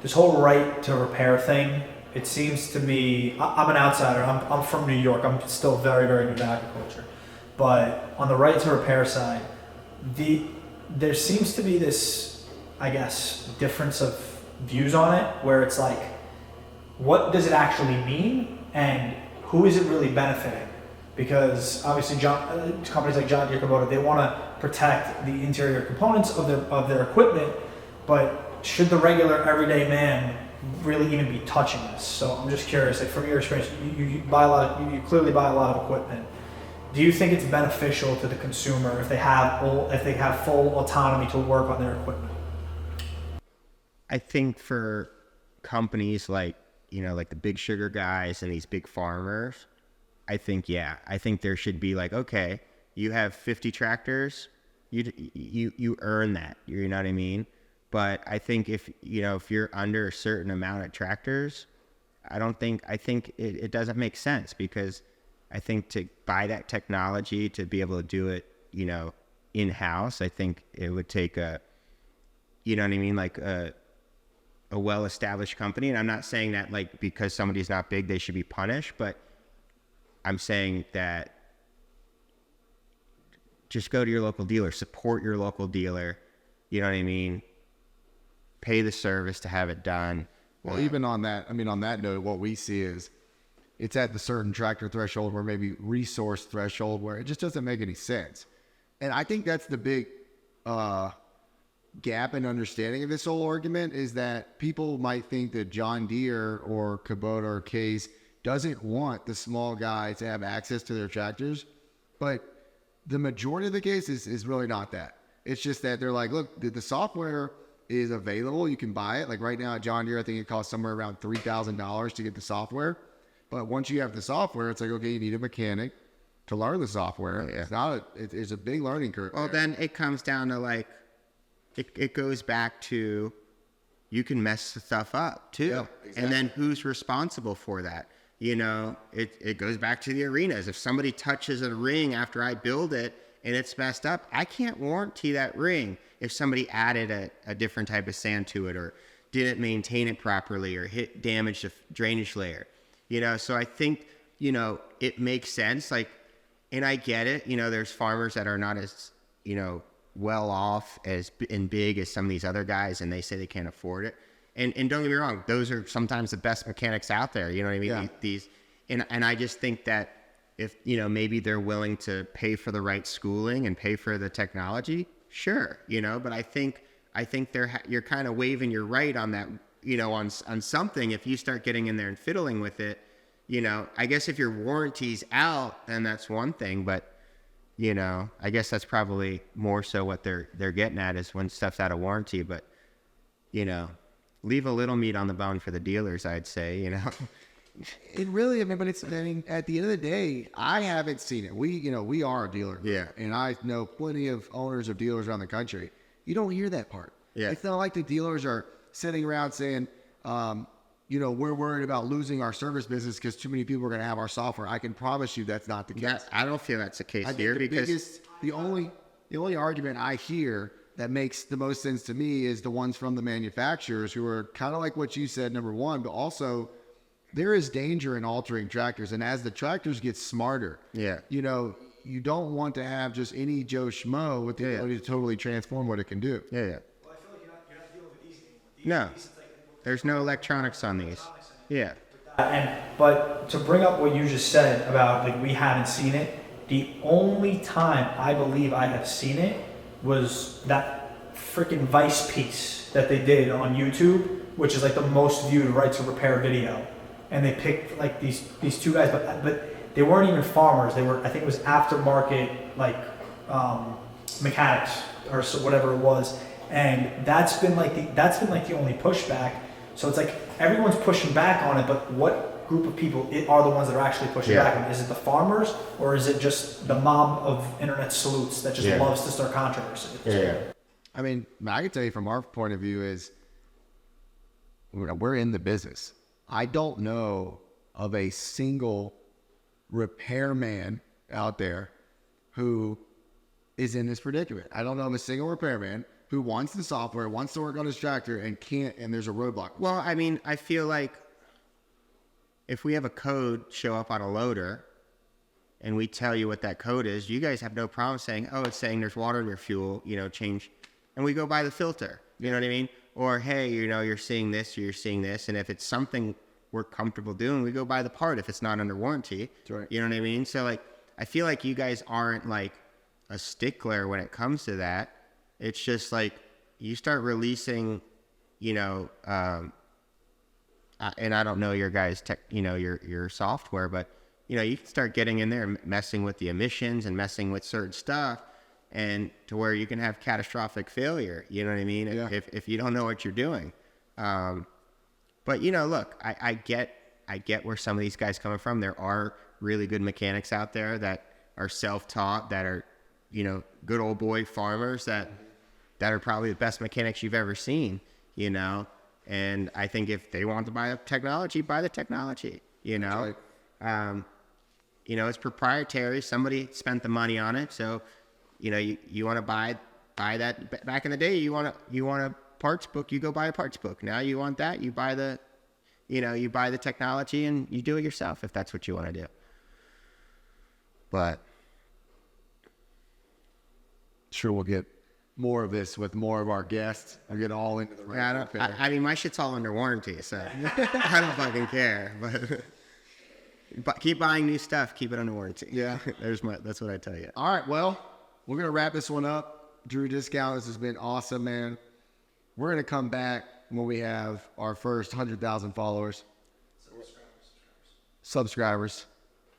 Speaker 3: This whole right to repair thing, it seems to me, I'm an outsider. I'm from New York. I'm still very, very new to agriculture. But on the right to repair side, there seems to be this, I guess, difference of views on it, where it's like, what does it actually mean, and who is it really benefiting? Because obviously, companies like John Deere, they want to protect the interior components of their equipment, but should the regular everyday man really even be touching this? So I'm just curious, like, from your experience, you clearly buy a lot of equipment. Do you think it's beneficial to the consumer if they have full autonomy to work on their equipment?
Speaker 2: I think for companies like, you know, like the big sugar guys and these big farmers, I think there should be like, okay, you have 50 tractors, you earn that, you know what I mean? But I think if you're under a certain amount of tractors, I think it doesn't make sense, because I think to buy that technology, to be able to do it, you know, in-house, I think it would take you know what I mean? Like a well-established company. And I'm not saying that, like, because somebody's not big, they should be punished, but I'm saying that just go to your local dealer, support your local dealer, you know what I mean? Pay the service to have it done.
Speaker 1: Well, even on that, I mean, on that note, what we see is it's at the certain tractor threshold, or maybe resource threshold, where it just doesn't make any sense. And I think that's the big gap in understanding of this whole argument, is that people might think that John Deere or Kubota or Case doesn't want the small guy to have access to their tractors. But the majority of the cases is really not that. It's just that they're like, look, the software is available. You can buy it. Like right now at John Deere, I think it costs somewhere around $3,000 to get the software. But once you have the software, it's like, okay, you need a mechanic to learn the software. Yeah. It's a big learning curve.
Speaker 2: Well, then it comes down to like, it goes back to, you can mess the stuff up too. Yeah, exactly. And then who's responsible for that? You know, it goes back to the arenas. If somebody touches a ring after I build it and it's messed up, I can't warranty that ring if somebody added a different type of sand to it, or didn't maintain it properly, or damaged the drainage layer. You know, so I think, you know, it makes sense. Like, and I get it. You know, there's farmers that are not as, you know, well off and big as some of these other guys, and they say they can't afford it. And don't get me wrong, those are sometimes the best mechanics out there. You know what I mean? Yeah. And I just think that if, you know, maybe they're willing to pay for the right schooling and pay for the technology, sure, you know. But I think you're kind of waving your right on that, you know, on something. If you start getting in there and fiddling with it, you know, I guess if your warranty's out, then that's one thing. But, you know, I guess that's probably more so what they're getting at, is when stuff's out of warranty. But, you know, leave a little meat on the bone for the dealers, I'd say, you know.
Speaker 1: It really, I mean, at the end of the day, I haven't seen it. We are a dealer.
Speaker 2: Yeah.
Speaker 1: And I know plenty of owners of dealers around the country. You don't hear that part.
Speaker 2: Yeah.
Speaker 1: It's not like the dealers are sitting around saying, you know, we're worried about losing our service business because too many people are going to have our software. I can promise you that's not the case.
Speaker 2: I don't feel that's the case here, because
Speaker 1: the only argument I hear that makes the most sense to me is the ones from the manufacturers, who are kind of like what you said, number one, but also there is danger in altering tractors. And as the tractors get smarter, you know, you don't want to have just any Joe Schmo with the ability to totally transform what it can do.
Speaker 2: Yeah.
Speaker 3: Well, I feel like you're not dealing with these anymore.
Speaker 2: No, there's no electronics on these. Yeah.
Speaker 3: But to bring up what you just said about, like, we haven't seen it, the only time I believe I have seen it was that freaking Vice piece that they did on YouTube, which is like the most viewed right to repair video. And they picked like these two guys, but they weren't even farmers. They were, I think it was aftermarket, like mechanics or so, whatever it was. And that's been like the only pushback. So it's like everyone's pushing back on it, but what group of people are the ones that are actually pushing back on it? Is it the farmers, or is it just the mob of internet salutes that just loves to start controversy?
Speaker 1: I mean, I can tell you from our point of view is we're in the business. I don't know of a single repairman out there who is in this predicament. I don't know of a single repairman who wants the software, wants to work on his tractor, and can't, and there's a roadblock.
Speaker 2: Well, I mean, I feel like if we have a code show up on a loader and we tell you what that code is, you guys have no problem saying, oh, it's saying there's water in your fuel, change. And we go buy the filter, you know what I mean? Or, hey, you're seeing this or you're seeing this. And if it's something we're comfortable doing, we go buy the part if it's not under warranty.
Speaker 1: That's right.
Speaker 2: You know what I mean? So, I feel like you guys aren't, a stickler when it comes to that. It's just, you start releasing, and I don't know your guys' your software, but, you can start getting in there and messing with the emissions and messing with certain stuff, and to where you can have catastrophic failure. You know what I mean?
Speaker 1: Yeah.
Speaker 2: If you don't know what you're doing. But look, I get where some of these guys coming from. There are really good mechanics out there that are self-taught, that are, good old boy farmers that are probably the best mechanics you've ever seen, and I think if they want to buy the technology,
Speaker 1: Right.
Speaker 2: It's proprietary. Somebody spent the money on it. So, you want to buy that. Back in the day, you want a parts book, you go buy a parts book. Now you want that, you buy the technology and you do it yourself if that's what you want to do. But
Speaker 1: Sure, we'll get more of this with more of our guests. I'll get all into the right.
Speaker 2: I mean, my shit's all under warranty, so I don't fucking care. But keep buying new stuff. Keep it under warranty.
Speaker 1: Yeah.
Speaker 2: That's what I tell you.
Speaker 1: All right, well, we're going to wrap this one up. Drew Discount, this has been awesome, man. We're going to come back when we have our first 100,000 followers. Subscribers.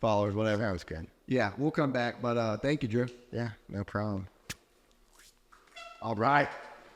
Speaker 1: Followers, whatever.
Speaker 2: That was good.
Speaker 1: Yeah, we'll come back, but thank you, Drew.
Speaker 2: Yeah, no problem.
Speaker 1: All right.